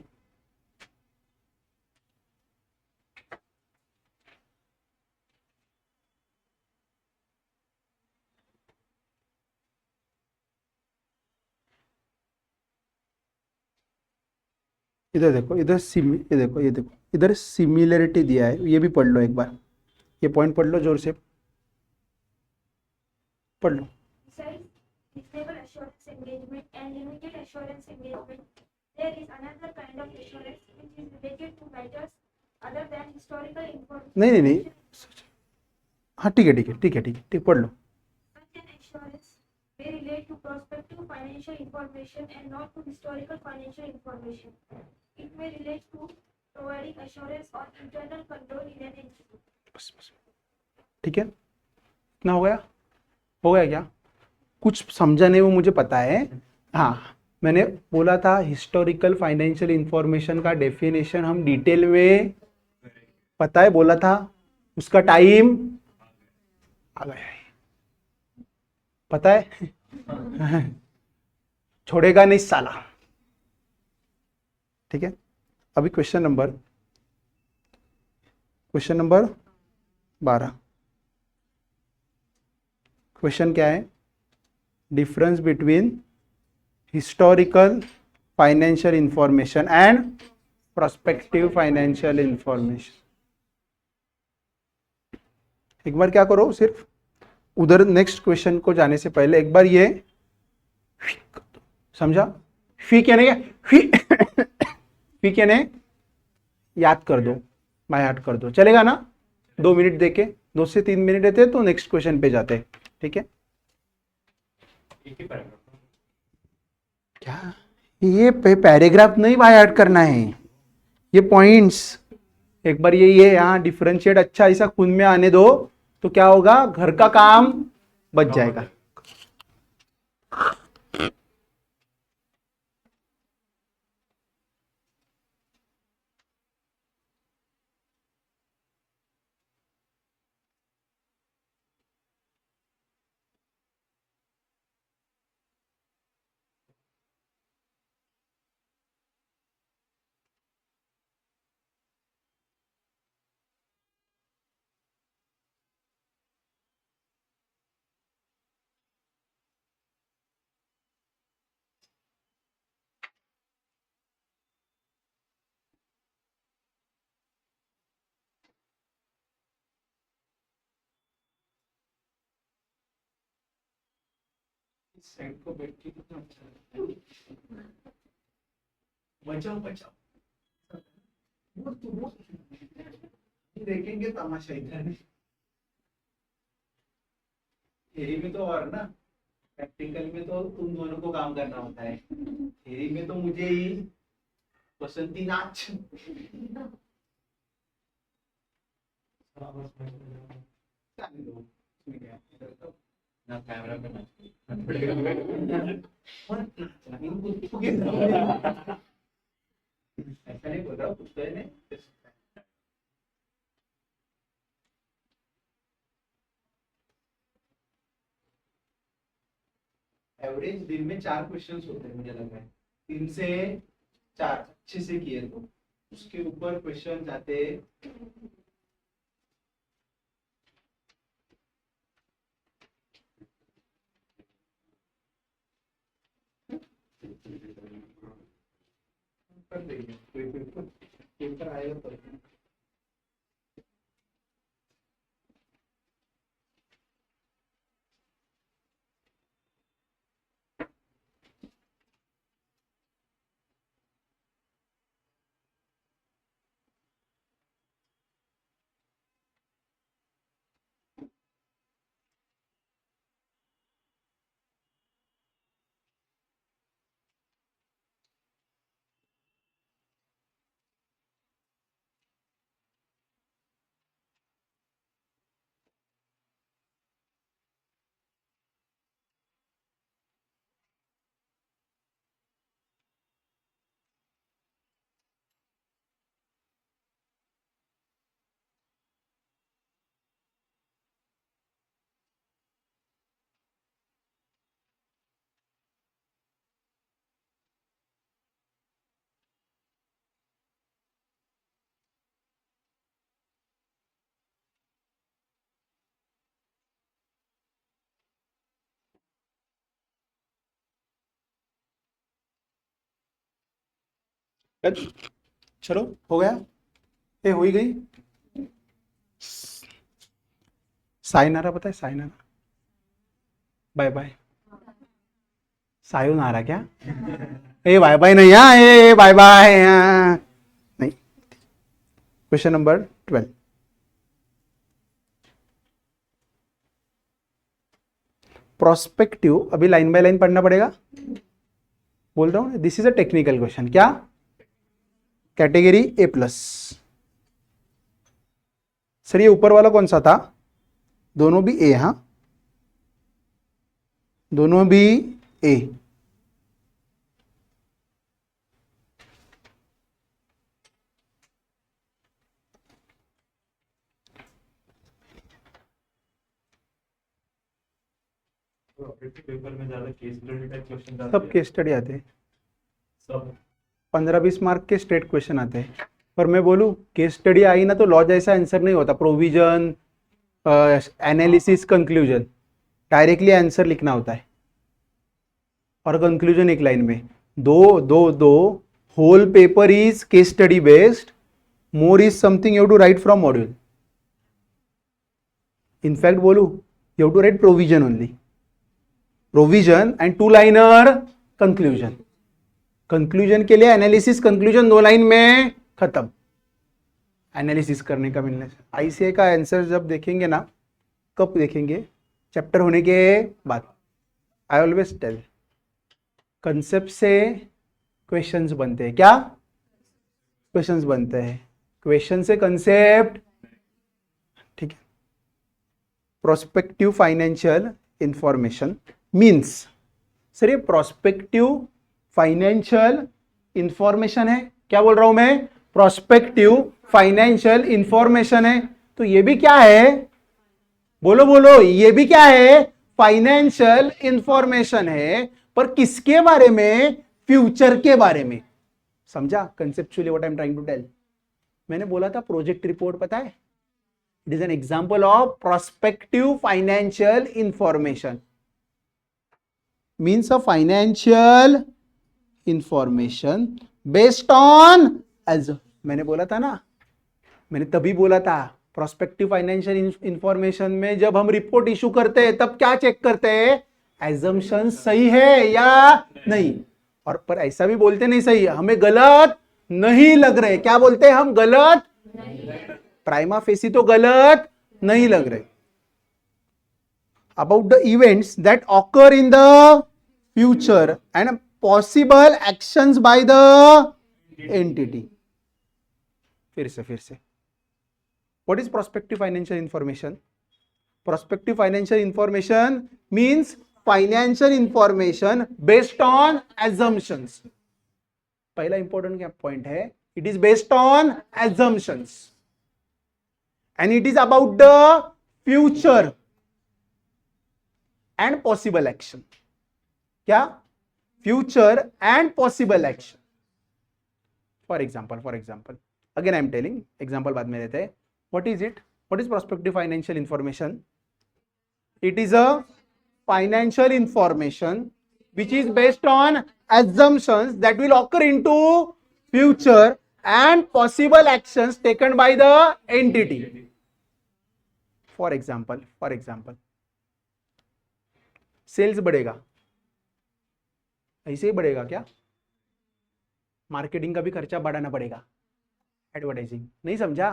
इधर देखो, इधर ये देखो, ये देखो इधर सिमिलरिटी दिया है, ये भी पढ़ लो एक बार, ये पॉइंट पढ़ लो जोर से, पढ़ लो। Besides reasonable assurance engagement and limited assurance engagement, there is another kind of assurance which is related to matters other than historical information. नहीं, हाँ ठीक है, पढ़ लो। Such an assurance may relate to prospective financial information and not to historical financial information. It may relate to providing assurance on internal control in an entity. बस ठीक है, इतना हो गया क्या, कुछ समझा नहीं वो मुझे पता है। हाँ मैंने बोला था हिस्टोरिकल फाइनेंशियल इंफॉर्मेशन का डेफिनेशन हम डिटेल में, पता है बोला था, उसका टाइम आ गया है, पता है छोड़ेगा नहीं साला। ठीक है, अभी क्वेश्चन नंबर 12। क्वेश्चन क्या है, difference between historical financial information and prospective financial information. एक बार क्या करो, सिर्फ उधर नेक्स्ट क्वेश्चन को जाने से पहले एक बार ये समझा, फी कहने याद कर दो, बाय हार्ट कर दो, चलेगा ना। 2 मिनट देके, 2 से 3 मिनट देते तो नेक्स्ट क्वेश्चन पे जाते हैं। ठीक है, एक ही पैराग्राफ, क्या ये पैराग्राफ नहीं बाय हार्ट करना है, ये पॉइंट्स एक बार ये यहाँ डिफरेंशिएट अच्छा ऐसा खून में आने दो तो क्या होगा, घर का काम बच जाएगा। साइड को बैठ के कितना अच्छा लगता है। बचाओ बचाओ, देखेंगे तमाशा इधर। थ्योरी में तो और ना, प्रैक्टिकल में तो तुम दोनों को काम करना होता है। थ्योरी में तो मुझे ही बसंती नाच। जाने दो, उसमें क्या है। ना कैमरा पे ऐसा नहीं बोल रहा, कुछ तो है नहीं। एवरेज दिन में 4 क्वेश्चंस होते हैं, मुझे लग रहा है 3 से 4 अच्छे से किए तो उसके ऊपर क्वेश्चन आते। कर देंगे, कोई पेपर आएगा तो। चलो हो गया, ये हो ही गई। साइनारा पता है, साइनारा, बाय बाय। सायोनारा क्या, ए बाय बाय नहीं, हाँ ए बाय बाय नहीं। Question number 12, prospective. अभी लाइन बाय लाइन पढ़ना पड़ेगा, बोल रहा हूँ। This is a technical question. क्या कैटेगरी A+। सर ये ऊपर वाला कौन सा था, दोनों भी ए, हाँ दोनों भी ए। पेपर में ज्यादा केस स्टडी टाइप क्वेश्चन सब केस स्टडी आते हैं, सब 15-20 मार्क के स्ट्रेट क्वेश्चन आते हैं। पर मैं बोलूँ केस स्टडी आई ना तो लॉ जैसा आंसर नहीं होता, provision, analysis, conclusion, directly answer लिखना होता है और कंक्लूजन एक लाइन में। दो whole paper is case study based, more is something you have to write from module. In fact बोलू you have to write provision only, provision and 2 liner conclusion. Conclusion के लिए एनालिसिस कंक्लूजन 2 लाइन में खत्म। एनालिसिस करने का मिलने से आईसीए का आंसर जब देखेंगे ना, कब देखेंगे, चैप्टर होने के बाद। आई ऑलवेज टेल, कंसेप्ट से क्वेश्चंस बनते हैं। क्या क्वेश्चंस बनते हैं, क्वेश्चन से कंसेप्ट, ठीक है। Prospective financial information means, sir ये प्रोस्पेक्टिव फाइनेंशियल इंफॉर्मेशन है, क्या बोल रहा हूं मैं, प्रोस्पेक्टिव फाइनेंशियल इंफॉर्मेशन है, तो ये भी क्या है, बोलो बोलो, ये भी क्या है, फाइनेंशियल इंफॉर्मेशन है, पर किसके बारे में, फ्यूचर के बारे में। समझा conceptually what I am trying to tell. मैंने बोला था प्रोजेक्ट रिपोर्ट, पता है, it is an example of prospective financial information, means a financial information based on as, मैंने बोला था ना, मैंने तभी बोला था प्रोस्पेक्टिव फाइनेंशियल इंफॉर्मेशन में जब हम रिपोर्ट इशू करते हैं तब क्या चेक करते हैं, एजम्पशन सही है या नहीं, और पर ऐसा भी बोलते नहीं सही, हमें गलत नहीं लग रहे, क्या बोलते हैं हम, गलत प्राइमा फेसी तो गलत नहीं लग रहे। About the events that occur in the future and possible actions by the entity. फिर से what is prospective financial information? Prospective financial information means financial information based on assumptions. पहला इंपॉर्टेंट क्या पॉइंट है, it is based on assumptions and it is about the future and possible action. क्या? Future and possible action. For example again I am telling, example बाद में देते हैं। What is it? What is prospective financial information? It is a financial information which is based on assumptions that will occur into future and possible actions taken by the entity. For example, sales बढ़ेगा, ऐसे ही बढ़ेगा क्या? मार्केटिंग का भी खर्चा बढ़ाना पड़ेगा, एडवर्टाइजिंग, नहीं समझा?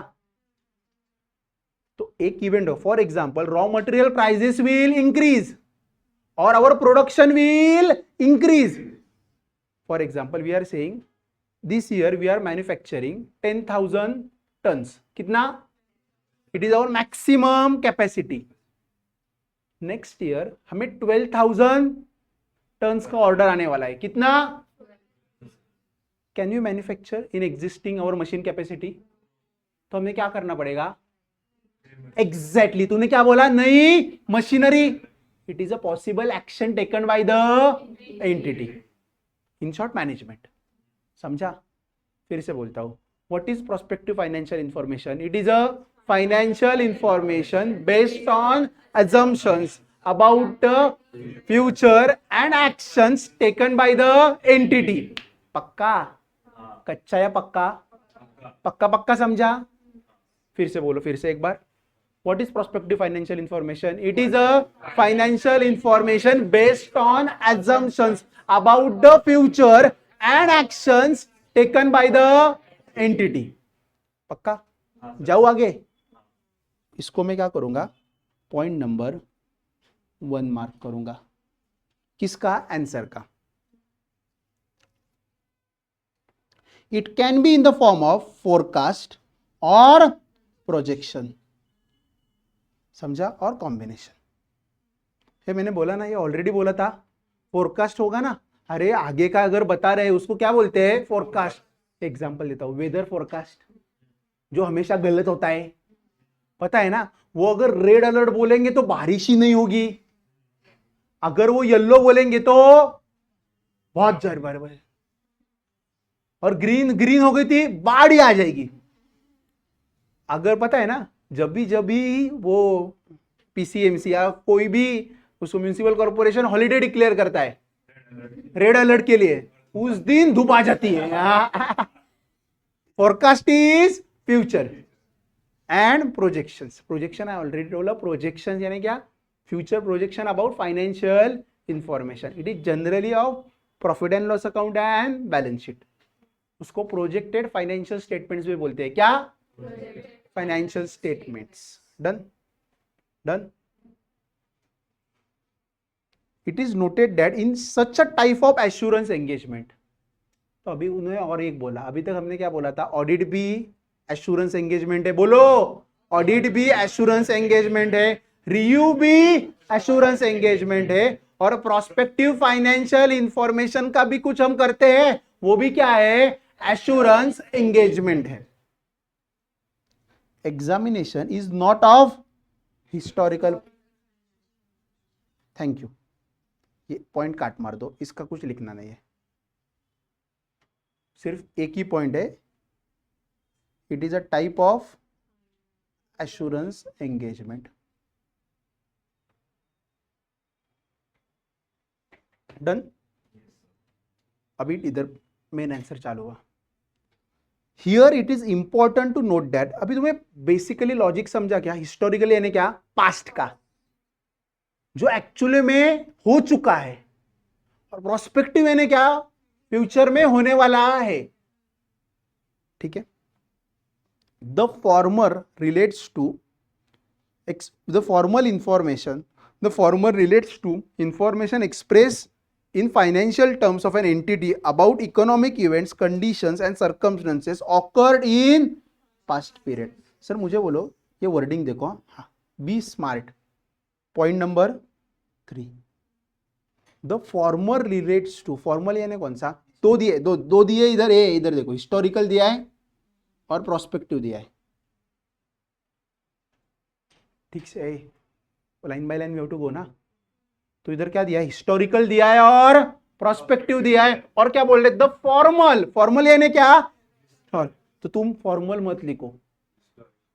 तो एक इवेंट हो, for example raw material prices will increase or our production will increase. For example, we are saying this year we are manufacturing 10,000 tons. कितना? It is our maximum capacity. Next year हमें 12,000 tons का ऑर्डर आने वाला है, कितना? Can you manufacture in existing our machine capacity? तो हमें क्या करना पड़ेगा? Exactly, तूने क्या बोला? नई machinery. It is a possible action taken by the entity. In short, management. समझा? फिर से बोलता हूं, what is prospective financial information? It is a financial information based on assumptions about the future and actions taken by the entity. पक्का? कच्चा या पक्का? पक्का समझा? फिर से बोलो, फिर से एक बार। What is prospective financial information? It is a financial information based on assumptions about the future and actions taken by the entity. पक्का? जाओ आगे। इसको मैं क्या करूंगा, पॉइंट नंबर 1 मार्क करूंगा। किसका? आंसर का। It can be in the form of forecast or projection. समझा? और कॉम्बिनेशन है, मैंने बोला ना, ये ऑलरेडी बोला था, फोरकास्ट होगा ना, अरे आगे का अगर बता रहे हैं उसको क्या बोलते हैं? फोरकास्ट। एग्जांपल देता हूं, वेदर फोरकास्ट जो हमेशा गलत होता है, पता है ना, वो अगर रेड अलर्ट बोलेंगे तो बारिश ही नहीं होगी, अगर वो येलो बोलेंगे तो बहुत जोर बारिश, और ग्रीन हो गई थी बाढ़ ही आ जाएगी। अगर पता है ना, जब भी वो पीसीएमसी या कोई भी उसको म्यूनिसिपल कॉर्पोरेशन हॉलिडे डिक्लेयर करता है रेड अलर्ट के लिए, उस दिन धूप आ जाती है। Forecast is future and projections. Projection I already बोला, प्रोजेक्शंस यानी क्या? Future projection about financial information. It is generally of profit and loss account and balance sheet. उसको प्रोजेक्टेड फाइनेंशियल स्टेटमेंट्स भी बोलते हैं। क्या? Financial statements. Done. It is noted that in such a type of assurance engagement. तो अभी उन्होंने और एक बोला, अभी तक हमने क्या बोला था? ऑडिट भी एश्योरेंस एंगेजमेंट है, बोलो। ऑडिट भी एश्योरेंस एंगेजमेंट है, रिव्यू भी एश्योरेंस एंगेजमेंट है, और प्रोस्पेक्टिव फाइनेंशियल इंफॉर्मेशन का भी कुछ हम करते हैं, वो भी क्या है, एश्योरेंस एंगेजमेंट है। Examination is not of historical, thank you, ये पॉइंट काट मार दो, इसका कुछ लिखना नहीं है, सिर्फ एक ही पॉइंट है, it is a type of assurance engagement. Done. अभी इधर मेन आंसर चालू हुआ। Here it is important to note that, अभी तुम्हें बेसिकली लॉजिक समझा क्या, हिस्टोरिकली यानी क्या, पास्ट का जो एक्चुअली में हो चुका है, और प्रोस्पेक्टिव यानी क्या, फ्यूचर में होने वाला है। ठीक है, the former relates to the former relates to information expressed in financial terms of an entity about economic events, conditions and circumstances occurred in past period. Sir मुझे बोलो, ये वर्डिंग देखो, हाँ, be smart. Point number 3, the former relates to, formal यानी कौन सा, दो दिए इधर, इधर देखो, हिस्टोरिकल दिया है और प्रोस्पेक्टिव दिया है। ठीक से line by line we have to go ना। तो इधर क्या दिया है, हिस्टोरिकल दिया है और प्रोस्पेक्टिव दिया है, और क्या बोल रहे, द फॉर्मल यानी क्या, तो तुम फॉर्मल मत लिखो,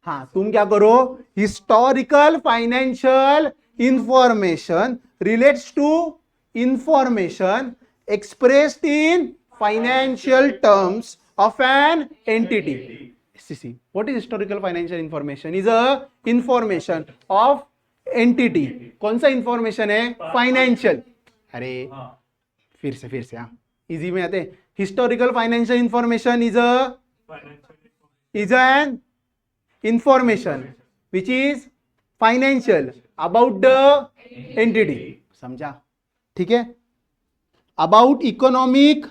हाँ तुम क्या करो, historical financial information relates to information expressed in financial terms of an entity. What is historical financial information? Is a information of entity. कौन सा इंफॉर्मेशन है, फाइनेंशियल। अरे फिर से हाँ, इजी में आते, historical financial information is an information which is financial about the entity, समझा। ठीक है, about economic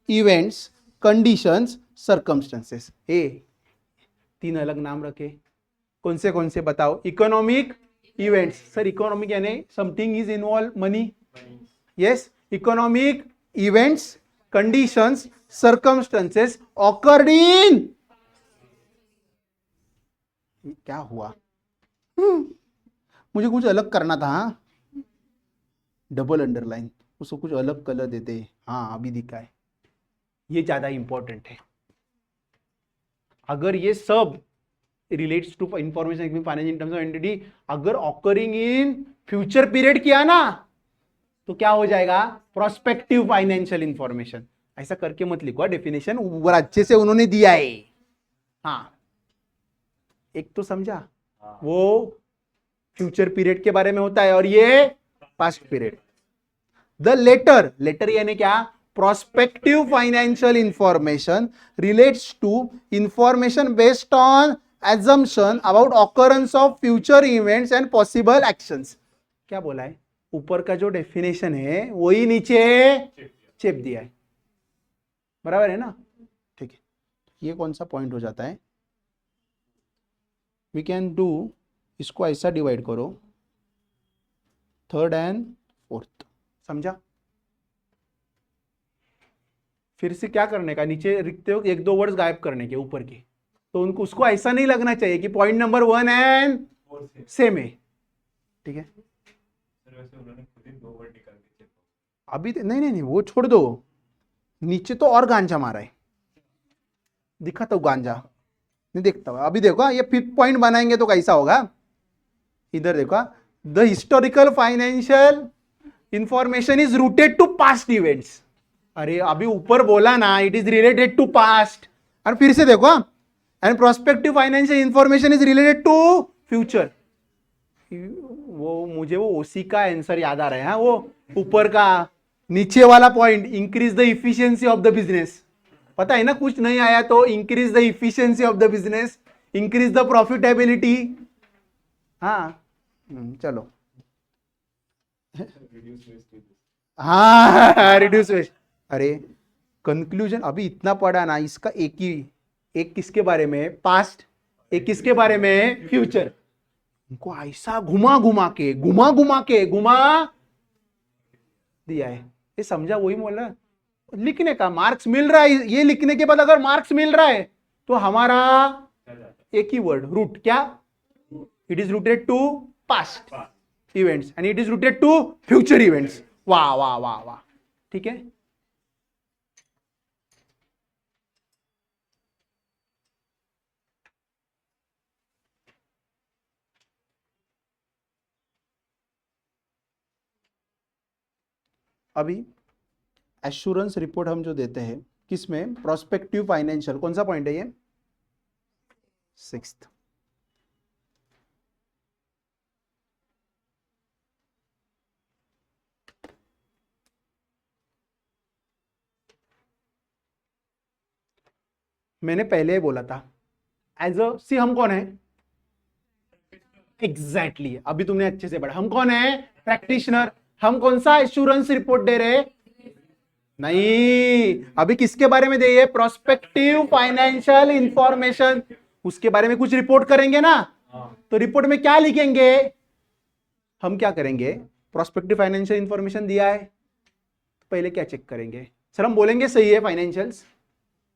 events, conditions, circumstances. 3 अलग नाम रखे, कौन से बताओ, इकोनॉमिक इवेंट्स। सर इकोनॉमिक यानी something is involve money, yes, economic events, conditions, circumstances occurred in, क्या हुआ, मुझे कुछ अलग करना था, हाँ, डबल अंडरलाइन, उसको कुछ अलग कलर देते, हाँ अभी दिखा है, ये ज्यादा इंपॉर्टेंट है। अगर ये सब relates to information financial terms of entity अगर ऑकरिंग इन फ्यूचर पीरियड किया ना, तो क्या हो जाएगा, प्रोस्पेक्टिव फाइनेंशियल इंफॉर्मेशन। ऐसा करके मत लिखो, डेफिनेशन ऊपर अच्छे से उन्होंने दिया है, हाँ एक तो समझा, वो फ्यूचर पीरियड के बारे में होता है और ये पास्ट पीरियड। द लेटर यानी क्या, prospective financial information relates to information based on assumption about occurrence of future events and possible actions। क्या बोला है, ऊपर का जो डेफिनेशन है वही नीचे चेप दिया है, बराबर है ना। ठीक है, ये कौन सा पॉइंट हो जाता है, वी कैन डू, इसको ऐसा डिवाइड करो, 3rd and 4th, समझा। फिर से क्या करने का, नीचे लिखते हो 1-2 वर्ड्स गायब करने के ऊपर के, तो उनको उसको ऐसा नहीं लगना चाहिए कि पॉइंट नंबर 1 एंड सेम है। ठीक है, अभी नहीं वो छोड़ दो, नीचे तो और गांजा मारा है, दिखाता हूं गांजा, नहीं देखता हुआ। अभी देखो ये 5th पॉइंट बनाएंगे तो कैसा होगा, इधर देखो, the historical financial information is rooted to past events. अरे अभी ऊपर बोला ना, it is related to past, और फिर से देखो, and prospective financial information is related to future. वो मुझे वो ओसी का आंसर याद आ रहा है, वो ऊपर का नीचे वाला point, increase the efficiency of the business. पता है ना, कुछ नहीं आया तो increase the efficiency of the business, increase the profitability. हाँ चलो, हाँ रिड्यूस वेस्ट। अरे कंक्लूजन अभी इतना पढ़ा ना, इसका एक ही एक किसके बारे में, पास्ट, एक किसके बारे में, फ्यूचर। उनको ऐसा घुमा घुमा के घुमा दिया है। ये समझा? वही बोला, लिखने का मार्क्स मिल रहा है। ये लिखने के बाद अगर मार्क्स मिल रहा है तो हमारा एक ही वर्ड, रूट, क्या, it is rooted to past events and it is rooted to future events. वाह वाह वाह वाह, ठीक है। अभी एश्योरेंस रिपोर्ट हम जो देते हैं किसमें, प्रोस्पेक्टिव फाइनेंशियल, कौन सा पॉइंट है ये, 6th। मैंने पहले ही बोला था, एज अ सी हम कौन है, एग्जैक्टली अभी तुमने अच्छे से पढ़ा, हम कौन है, प्रैक्टिशनर। हम कौन सा एश्योरेंस रिपोर्ट दे रहे, नहीं, अभी किसके बारे में दे, प्रोस्पेक्टिव फाइनेंशियल इंफॉर्मेशन, उसके बारे में कुछ रिपोर्ट करेंगे ना। तो रिपोर्ट में क्या लिखेंगे, हम क्या करेंगे, प्रोस्पेक्टिव फाइनेंशियल इंफॉर्मेशन दिया है, पहले क्या चेक करेंगे, सर हम बोलेंगे सही है फाइनेंशियल्स,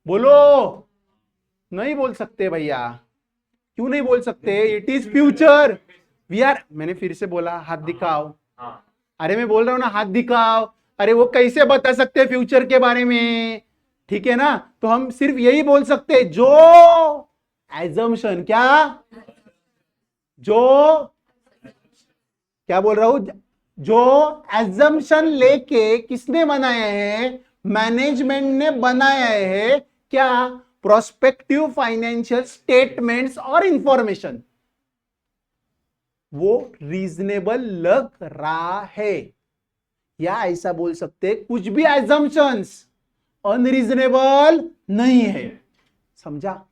बोलो, नहीं बोल सकते भैया, क्यों नहीं बोल सकते, it is future, we are, मैंने फिर से बोला हाथ दिखाओ, अरे मैं बोल रहा हूं ना हाथ दिखाओ, अरे वो कैसे बता सकते हैं फ्यूचर के बारे में, ठीक है ना। तो हम सिर्फ यही बोल सकते हैं, जो एजम्पशन, क्या बोल रहा हूं, जो एजम्पशन लेके किसने बनाया है, मैनेजमेंट ने बनाया है, क्या, प्रोस्पेक्टिव फाइनेंशियल स्टेटमेंट्स और इंफॉर्मेशन, वो रीजनेबल लग रहा है, या ऐसा बोल सकते कुछ भी एजम्पशंस अनरीजनेबल नहीं है, समझा।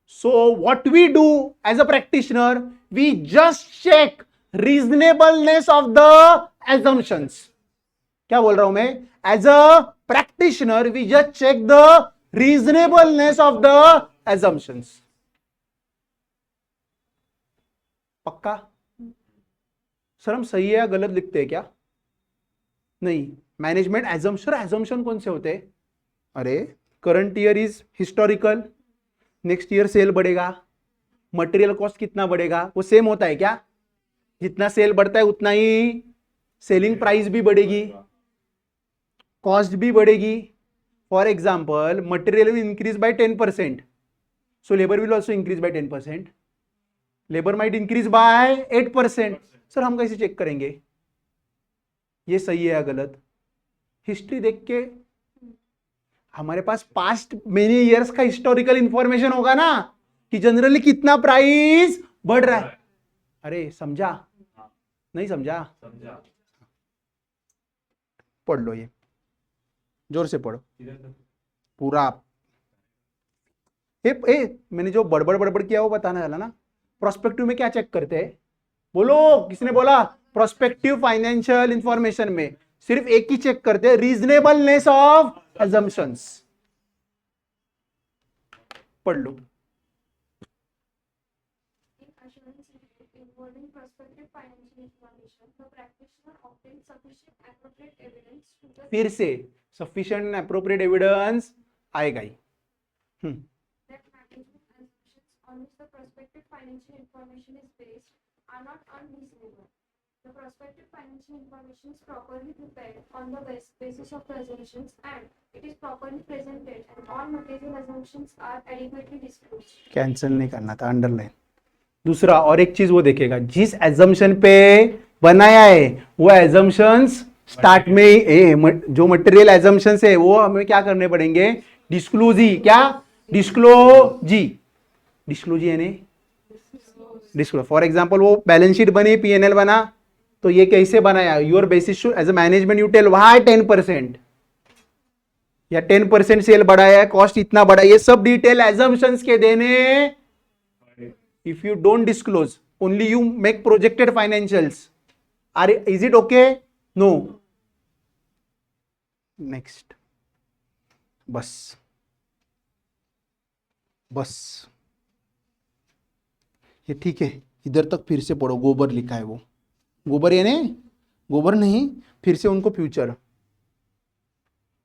So what we do as a practitioner, we just check reasonableness of the assumptions. क्या बोल रहा हूं मैं, as a practitioner we just check the reasonableness of the assumptions. पक्का? सर हम सही है या गलत लिखते हैं क्या, नहीं, मैनेजमेंट एजम्पशन कौन से होते हैं, अरे current year is historical, next year cell बढ़ेगा, मटेरियल कॉस्ट कितना बढ़ेगा, वो सेम होता है क्या, जितना सेल बढ़ता है उतना ही सेलिंग प्राइस भी बढ़ेगी, कॉस्ट भी बढ़ेगी। For example material will increase by 10%, so labour will also increase by 10%, labour might increase by 8%। Sir हम कैसे चेक करेंगे ये सही है या गलत, हिस्ट्री देख के, हमारे पास पास्ट मेनी इयर्स का हिस्टोरिकल इंफॉर्मेशन होगा ना, कि जनरली कितना प्राइस बढ़ रहा है। अरे समझा, नहीं समझा, पढ़ लो, ये जोर से पढ़ो पूरा। मैंने जो बड़बड़ किया वो बताना चला ना। प्रोस्पेक्टिव में क्या चेक करते हैं, बोलो, किसने बोला, प्रोस्पेक्टिव फाइनेंशियल इंफॉर्मेशन में सिर्फ एक ही चेक करते हैं, रीजनेबलनेस ऑफ assumptions। पढ़ लो। In assurance review involving prospective financial information, the practitioner obtains sufficient appropriate evidence to the फिर से sufficient appropriate evidence आएगा ही। that management assumptions on which the prospective financial information is based are not unreasonable. The prospective financial information is properly prepared on the basis of the assumptions and it is properly presented and all material assumptions are adequately disclosed. Cancel नहीं करना था, अंडरलाइन। दूसरा और एक चीज वो देखेगा, जिस एजम्पशन पे बनाया है वो एजम्पशंस स्टार्ट में जो मटेरियल एजम्पशंस है वो हमें क्या करने पड़ेंगे, डिस्क्लोजी, क्या, डिस्क्लोजी यानी डिस्क्लोज। फॉर एग्जांपल वो बैलेंस शीट बनी, पीएनएल बना, तो ये कैसे बनाया, your basis as a management you tell why 10% या 10% सेल बढ़ाया है, कॉस्ट इतना बढ़ा, ये सब डिटेल एजम्पशंस के देने। If you don't disclose, only you make projected financials, are is it okay, no, next, बस बस ये ठीक है, इधर तक फिर से पढ़ो, गोबर लिखा है वो, गोबर यानी गोबर नहीं, फिर से उनको future.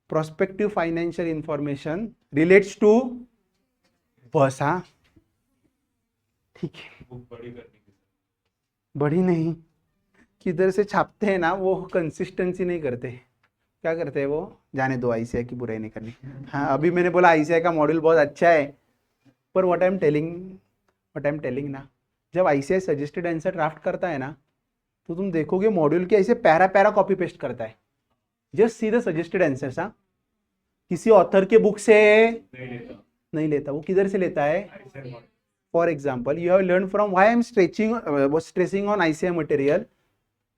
Prospective financial information relates to, बस हाँ ठीक है, बुक बड़ी करने की। बड़ी नहीं, किधर से छापते हैं ना वो कंसिस्टेंसी नहीं करते, क्या करते हैं वो, जाने दो, आईसीआई की बुराई नहीं करनी। हाँ अभी मैंने बोला आईसीआई का मॉड्यूल बहुत अच्छा है, पर व्हाट आई एम टेलिंग ना, जब आईसीआई सजेस्टेड आंसर ड्राफ्ट करता है ना, तो तुम देखोगे मॉड्यूल के ऐसे पैरा पैरा कॉपी पेस्ट करता है, just see the suggested answers. हाँ किसी ऑथर के बुक से नहीं लेता। नहीं लेता, वो किधर से लेता है। ICAR model. For example, you have learned from why I am stressing on ICI material.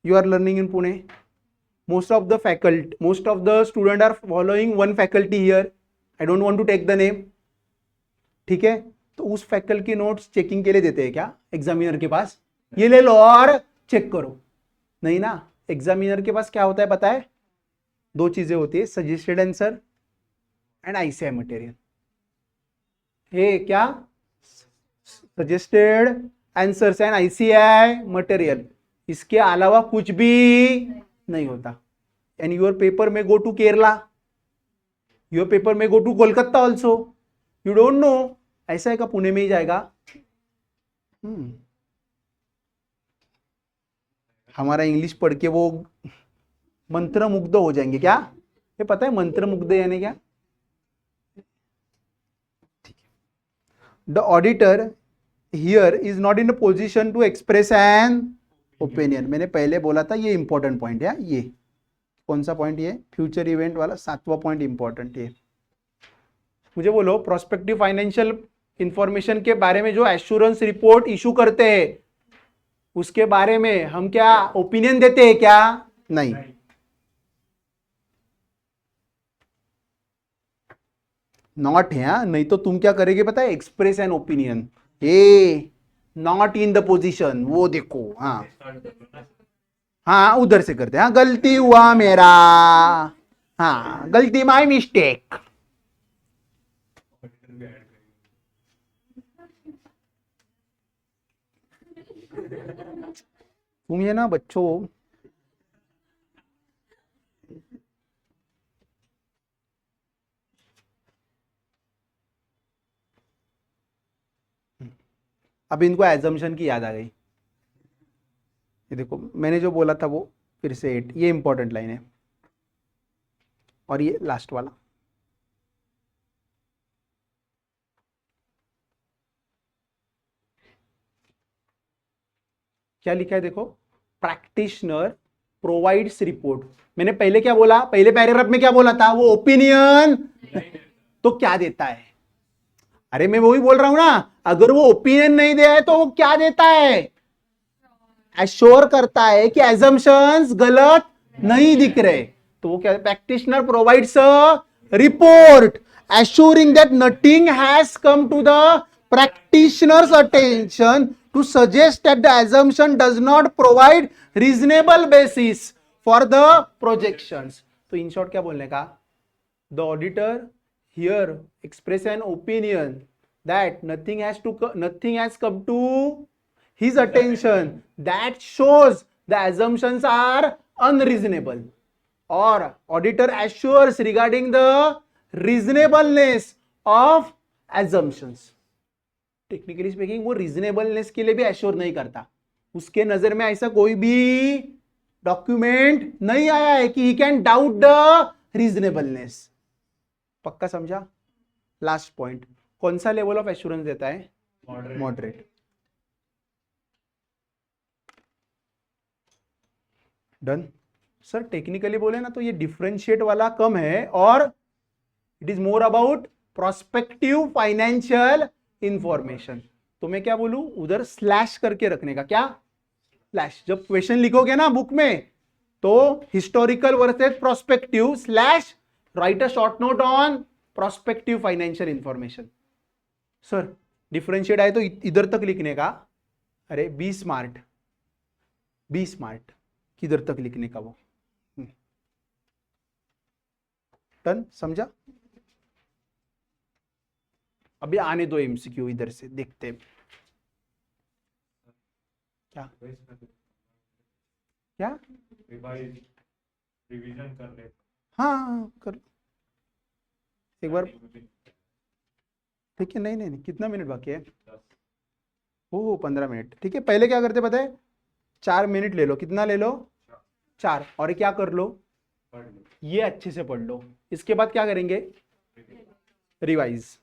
You are learning in Pune. Most of the student are following one faculty here. I don't want to take the name. ठीक है, तो उस फैकल्टी की नोट्स चेकिंग के लिए देते हैं क्या एग्जामिनर के पास, ये ले लो और चेक करो, नहीं ना। एग्जामिनर के पास क्या होता है पता है, दो चीजें होती है, suggested answer and ICI material. ये क्या, suggested answers and ICI material, इसके अलावा कुछ भी नहीं होता। एंड योर पेपर में go to Kerala, your paper में go to Kolkata also, you don't know, ऐसा है का पुणे में ही जाएगा। हमारा इंग्लिश पढ़ के वो मंत्रमुग्ध हो जाएंगे क्या, ये पता है मंत्रमुग्ध यानी क्या। The auditor here is not in a position to express an opinion, मैंने पहले बोला था ये इंपॉर्टेंट पॉइंट है। ये कौन सा पॉइंट, ये फ्यूचर इवेंट वाला 7वां पॉइंट इंपॉर्टेंट। ये मुझे बोलो प्रोस्पेक्टिव फाइनेंशियल इंफॉर्मेशन के बारे में जो एश्योरेंस रिपोर्ट इशू करते हैं उसके बारे में हम क्या ओपिनियन देते हैं क्या, नहीं। नॉट है, हाँ? नहीं तो तुम क्या करेंगे पता है, express an opinion, A not in the position, वो देखो। हाँ हाँ उधर से करते हैं, हाँ गलती हुआ मेरा, हाँ गलती, माय मिस्टेक। तुम ये ना बच्चों, अब इनको एजम्पशन की याद आ गई। ये देखो मैंने जो बोला था वो फिर से 8, ये इंपॉर्टेंट लाइन है, और ये लास्ट वाला क्या लिखा है देखो, प्रैक्टिशनर प्रोवाइड्स रिपोर्ट। मैंने पहले क्या बोला, पहले पैराग्राफ में क्या बोला था, वो ओपिनियन तो क्या देता है। अरे मैं वही बोल रहा हूं ना, अगर वो ओपिनियन नहीं दे है तो वो क्या देता है, एश्योर करता है कि एजम्पशंस गलत नहीं दिख रहे, तो वो क्या, practitioner provides a report assuring that nothing has come to the practitioner's attention to suggest that the assumption does not provide reasonable basis for the projections. तो in short क्या बोलने का, the auditor here express an opinion that nothing has come to his attention that shows the assumptions are unreasonable, or auditor assures regarding the reasonableness of assumptions. Technically speaking वो रीजनेबलनेस के लिए भी एश्योर नहीं करता, उसके नजर में ऐसा कोई भी डॉक्यूमेंट नहीं आया है कि he can doubt the reasonableness. पक्का समझा। लास्ट पॉइंट, कौन सा लेवल ऑफ एश्योरेंस देता है, मॉडरेट। डन सर, टेक्निकली बोले ना तो ये डिफरेंशिएट वाला कम है, और it is more about prospective financial information. तो मैं क्या बोलूं, उधर स्लैश करके रखने का, क्या स्लैश, जब क्वेश्चन लिखोगे ना बुक में तो historical versus prospective slash right a short note on prospective financial information. Sir differentiate आए तो इधर तक लिखने का, अरे बी स्मार्ट किधर तक लिखने का वो। डन, समझा। अभी आने दो एमसीक्यू, इधर से देखते हैं। क्या क्या रिवाइज रिवीजन कर ले। हाँ कर एक बार, ठीक है। नहीं नहीं नहीं, कितना मिनट बाकी है? 10 हो 15 मिनट, ठीक है। पहले क्या करते पता है, 4 मिनट ले लो। कितना ले लो? 4। और क्या कर लो, पढ़ लो। ये अच्छे से पढ़ लो। इसके बाद क्या करेंगे? रिवाइज।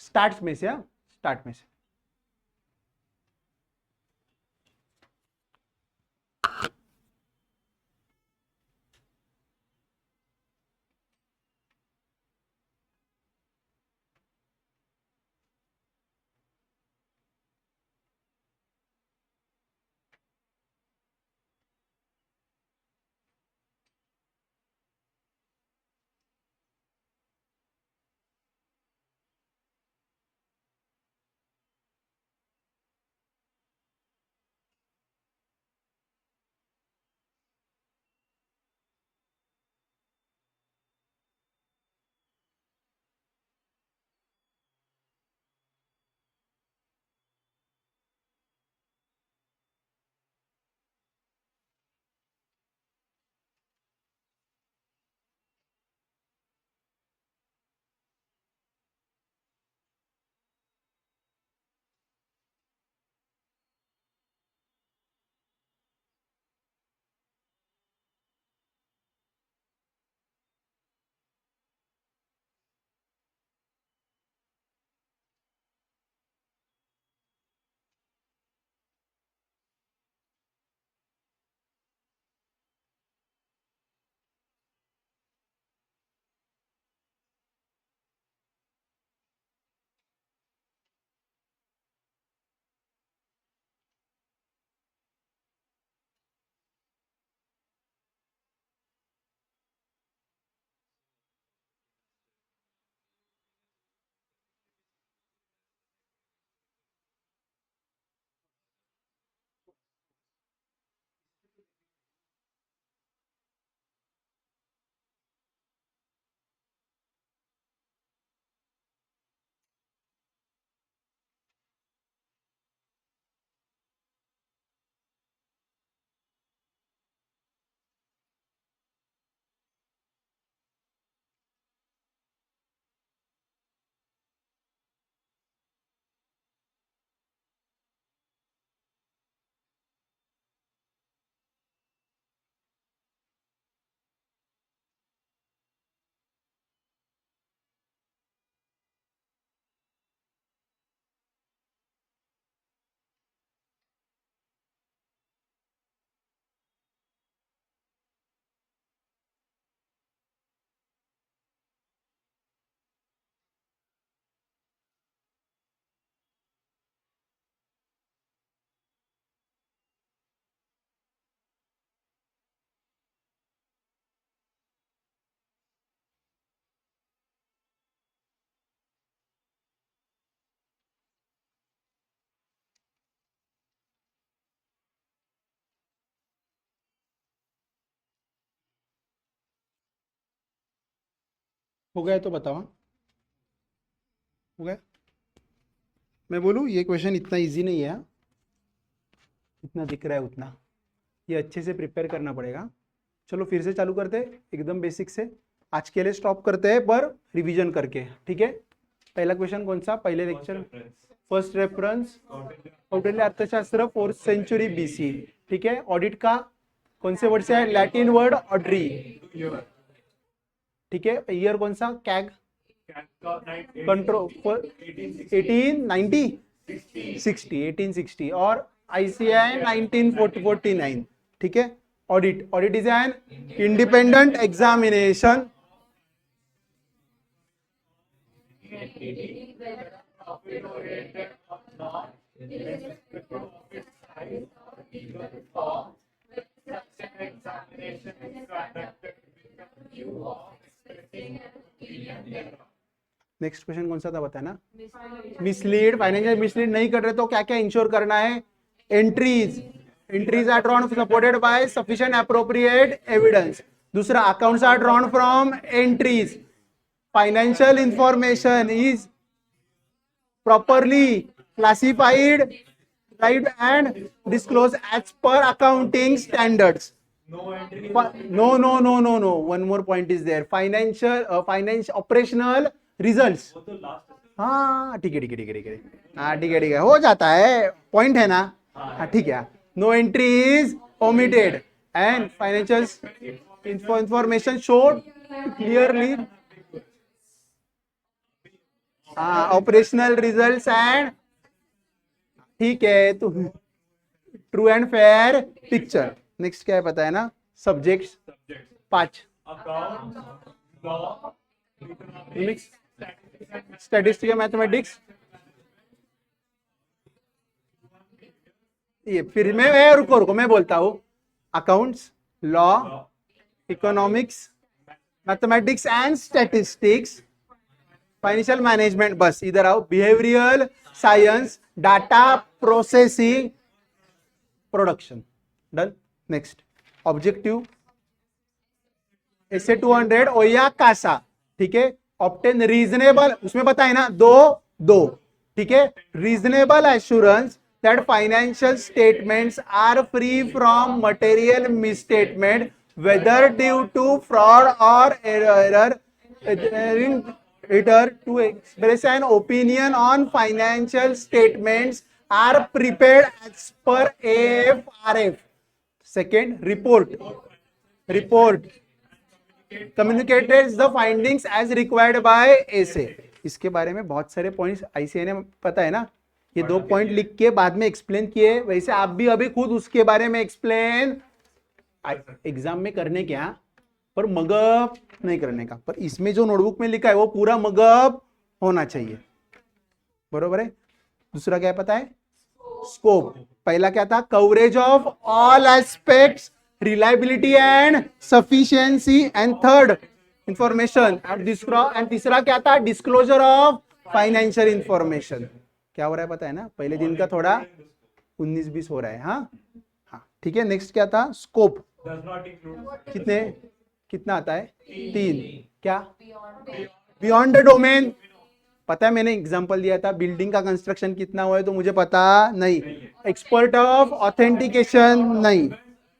स्टार्ट में से, स्टार्ट में से। हो गया तो बताओ, हो गया? मैं बोलूँ ये क्वेश्चन इतना इजी नहीं है, इतना दिख रहा है उतना, ये अच्छे से प्रिपेयर करना पड़ेगा। चलो फिर से चालू करते हैं एकदम बेसिक से। आज के लिए स्टॉप करते हैं पर रिवीजन करके, ठीक है। पहला क्वेश्चन कौन सा? पहले लेक्चर फर्स्ट रेफरेंस कौटिल्य अर्थशास्त्र 4th सेंचुरी बीसी, ठीक है। ऑडिट का कौन से वर्ड से है? लैटिन वर्ड ऑड्री, ठीक है। ईयर कौन सा? कैग कंट्रोल 1860 और ICAI 1949, ठीक है। Audit, audit is an independent examination next question कौन सा था बताना? मिसलीड, फाइनेंशियल मिसलीड नहीं कर रहे तो क्या क्या इंश्योर करना है? Entries, entries are drawn supported by sufficient appropriate evidence. दूसरा, accounts are drawn from entries, financial information is properly classified, right, and disclosed as per accounting standards. No entry. No. One more point is there. Finance operational results. वो तो last है. हाँ ठीक है. हाँ ठीक है, हो जाता है, पॉइंट है ना. हाँ ठीक है. No entry is omitted and financial information showed clearly. Operational results and ठीक है. तो true and fair picture. Next क्या है पता है ना? Subjects Subjects. 5. Accounts, law, Mix. Statistics या मैथमेटिक्स. ये फिर मैं रुको मैं बोलता हूँ. Accounts, law, economics, mathematics and statistics, financial management. बस इधर आओ. Behavioural science, data processing, production. Done. Next objective ऐसे 200 ओया कासा. ठीक है. ऑब्टेन रीजनेबल, उसमें बताए ना दो. ठीक है. Reasonable assurance that financial statements are free from material misstatement, whether due to fraud or error. To express an opinion on financial statements are prepared as per AFRF. Second, report communicates the findings as required by SA. इसके बारे में बहुत सारे पॉइंट्स ICA ने पता है ना. ये 2 पॉइंट लिख के बाद में एक्सप्लेन किए. वैसे आप भी अभी खुद उसके बारे में एक्सप्लेन एग्जाम में करने क्या, पर मगअप नहीं करने का. पर इसमें जो नोटबुक में लिखा है वो पूरा मगअप होना चाहिए. बरोबर है. दूसरा क्या पता है? स्कोप. पहला क्या था? Coverage of all aspects, reliability and sufficiency. And third, information. And तीसरा क्या था? Disclosure of financial information. क्या हो रहा है पता है ना? पहले दिन का थोड़ा 19-20 हो रहा है. हाँ ठीक है. नेक्स्ट क्या था? स्कोप. Does not include. कितना आता है? 3. क्या? Beyond the domain. पता है, मैंने एग्जांपल दिया था. बिल्डिंग का कंस्ट्रक्शन कितना हुआ है तो मुझे पता नहीं. एक्सपर्ट ऑफ ऑथेंटिकेशन नहीं,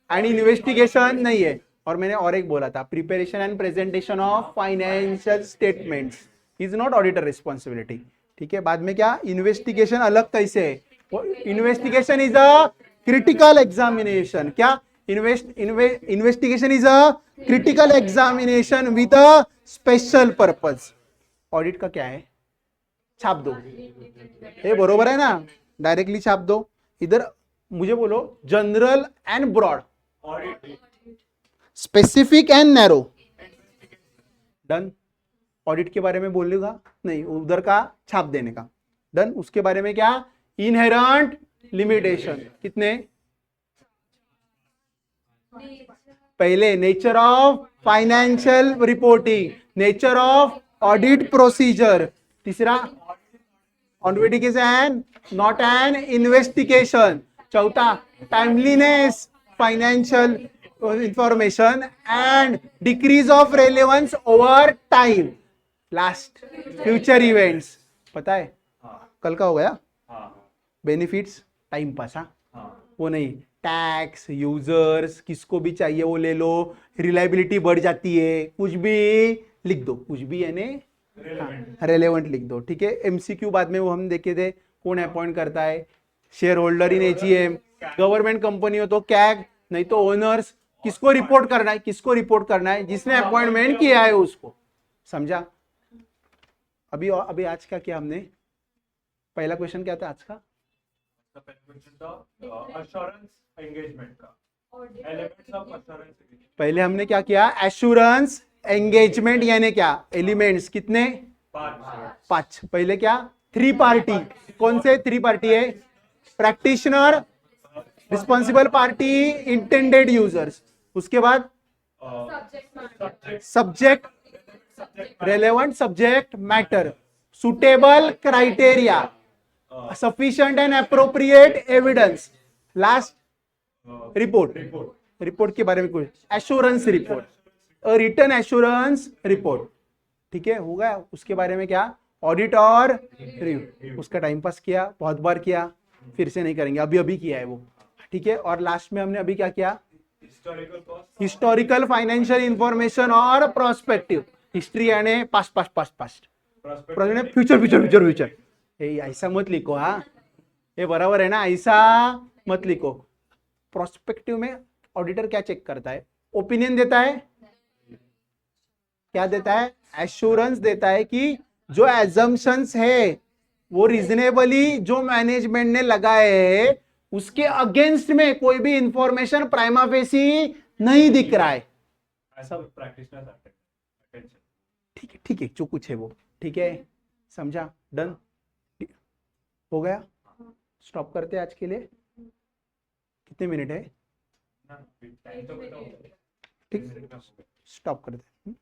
एंड इन्वेस्टिगेशन नहीं है. और मैंने और एक बोला था, preparation and presentation of financial statements is not auditor responsibility. ठीक है. बाद में क्या? इन्वेस्टिगेशन अलग कैसे है? Investigation is a critical examination. क्या? Investigation is a critical examination with a special purpose. Audit का क्या है? छाप दो. हे बरोबर है ना? डायरेक्टली छाप दो. इधर मुझे बोलो general and broad, Audit. Specific and narrow. Done. Audit के बारे में बोलेगा नहीं, उधर का छाप देने का. डन. उसके बारे में क्या? Inherent limitation. कितने? पहले nature of financial reporting, nature of audit procedure. तीसरा, ऑडिटिकेशन नॉट एन इन्वेस्टिगेशन. चौथा, timeliness financial information and decrease of relevance over time. Last, future events. पता है कल का हो गया? Benefits, time pass. वो नहीं, टैक्स, यूजर्स, किसको भी चाहिए वो ले लो. रिलायबिलिटी बढ़ जाती है. कुछ भी लिख दो, कुछ भी यानी रेलेवेंट लिख दो. ठीक है. MCQ बाद में वो हम देखे थे, कौन अपॉइंट करता है? Share holder in AGM. Government company हो तो कैग, नहीं तो ओनर्स. किसको रिपोर्ट करना है? जिसने अपॉइंटमेंट किया है उसको. समझा? अभी आज का क्या हमने? पहला क्वेश्चन क्या था आज का? Assurance engagement का. Elements of assurance engagement. पहले हमने क्या किया? एश्योरेंस एंगेजमेंट यानी क्या? एलिमेंट्स कितने? 5. पहले क्या? 3 पार्टी. कौन से 3 पार्टी है? Practitioner, responsible party, intended users. उसके बाद subject, relevant subject matter, suitable criteria, sufficient and appropriate evidence. Last, report के बारे में कुछ. Assurance report, return assurance report. ठीक है, हो गया। उसके बारे में क्या, ऑडिट और रिव्यू, उसका टाइम पास किया, बहुत बार किया, फिर से नहीं करेंगे, अभी अभी किया है वो, ठीक है। और लास्ट में हमने अभी क्या किया, Historical cost. Historical financial information और प्रोस्पेक्टिव, हिस्ट्री यानी past past past past, Prospective. Future future future future. ये ऐसा मत लिखो, हाँ ये बराबर है ना, ऐसा मत लिखो। प्रोस्पेक्टिव में ऑडिटर क्या चेक करता है, ओपिनियन देता है, क्या देता है, एश्योरेंस देता है कि जो एजम्पशंस है वो रिजनेबली जो मैनेजमेंट ने लगाए है उसके अगेंस्ट में कोई भी इंफॉर्मेशन प्राइमा फेसी नहीं दिख रहा है। As per practitioner's attention. ठीक है, ठीक है, जो कुछ है वो, ठीक है, समझा, डन, हो गया। स्टॉप करते हैं आज के लिए, कितने मिनट है, ना, time तो बताओ। ठीक, स्टॉप करते हैं।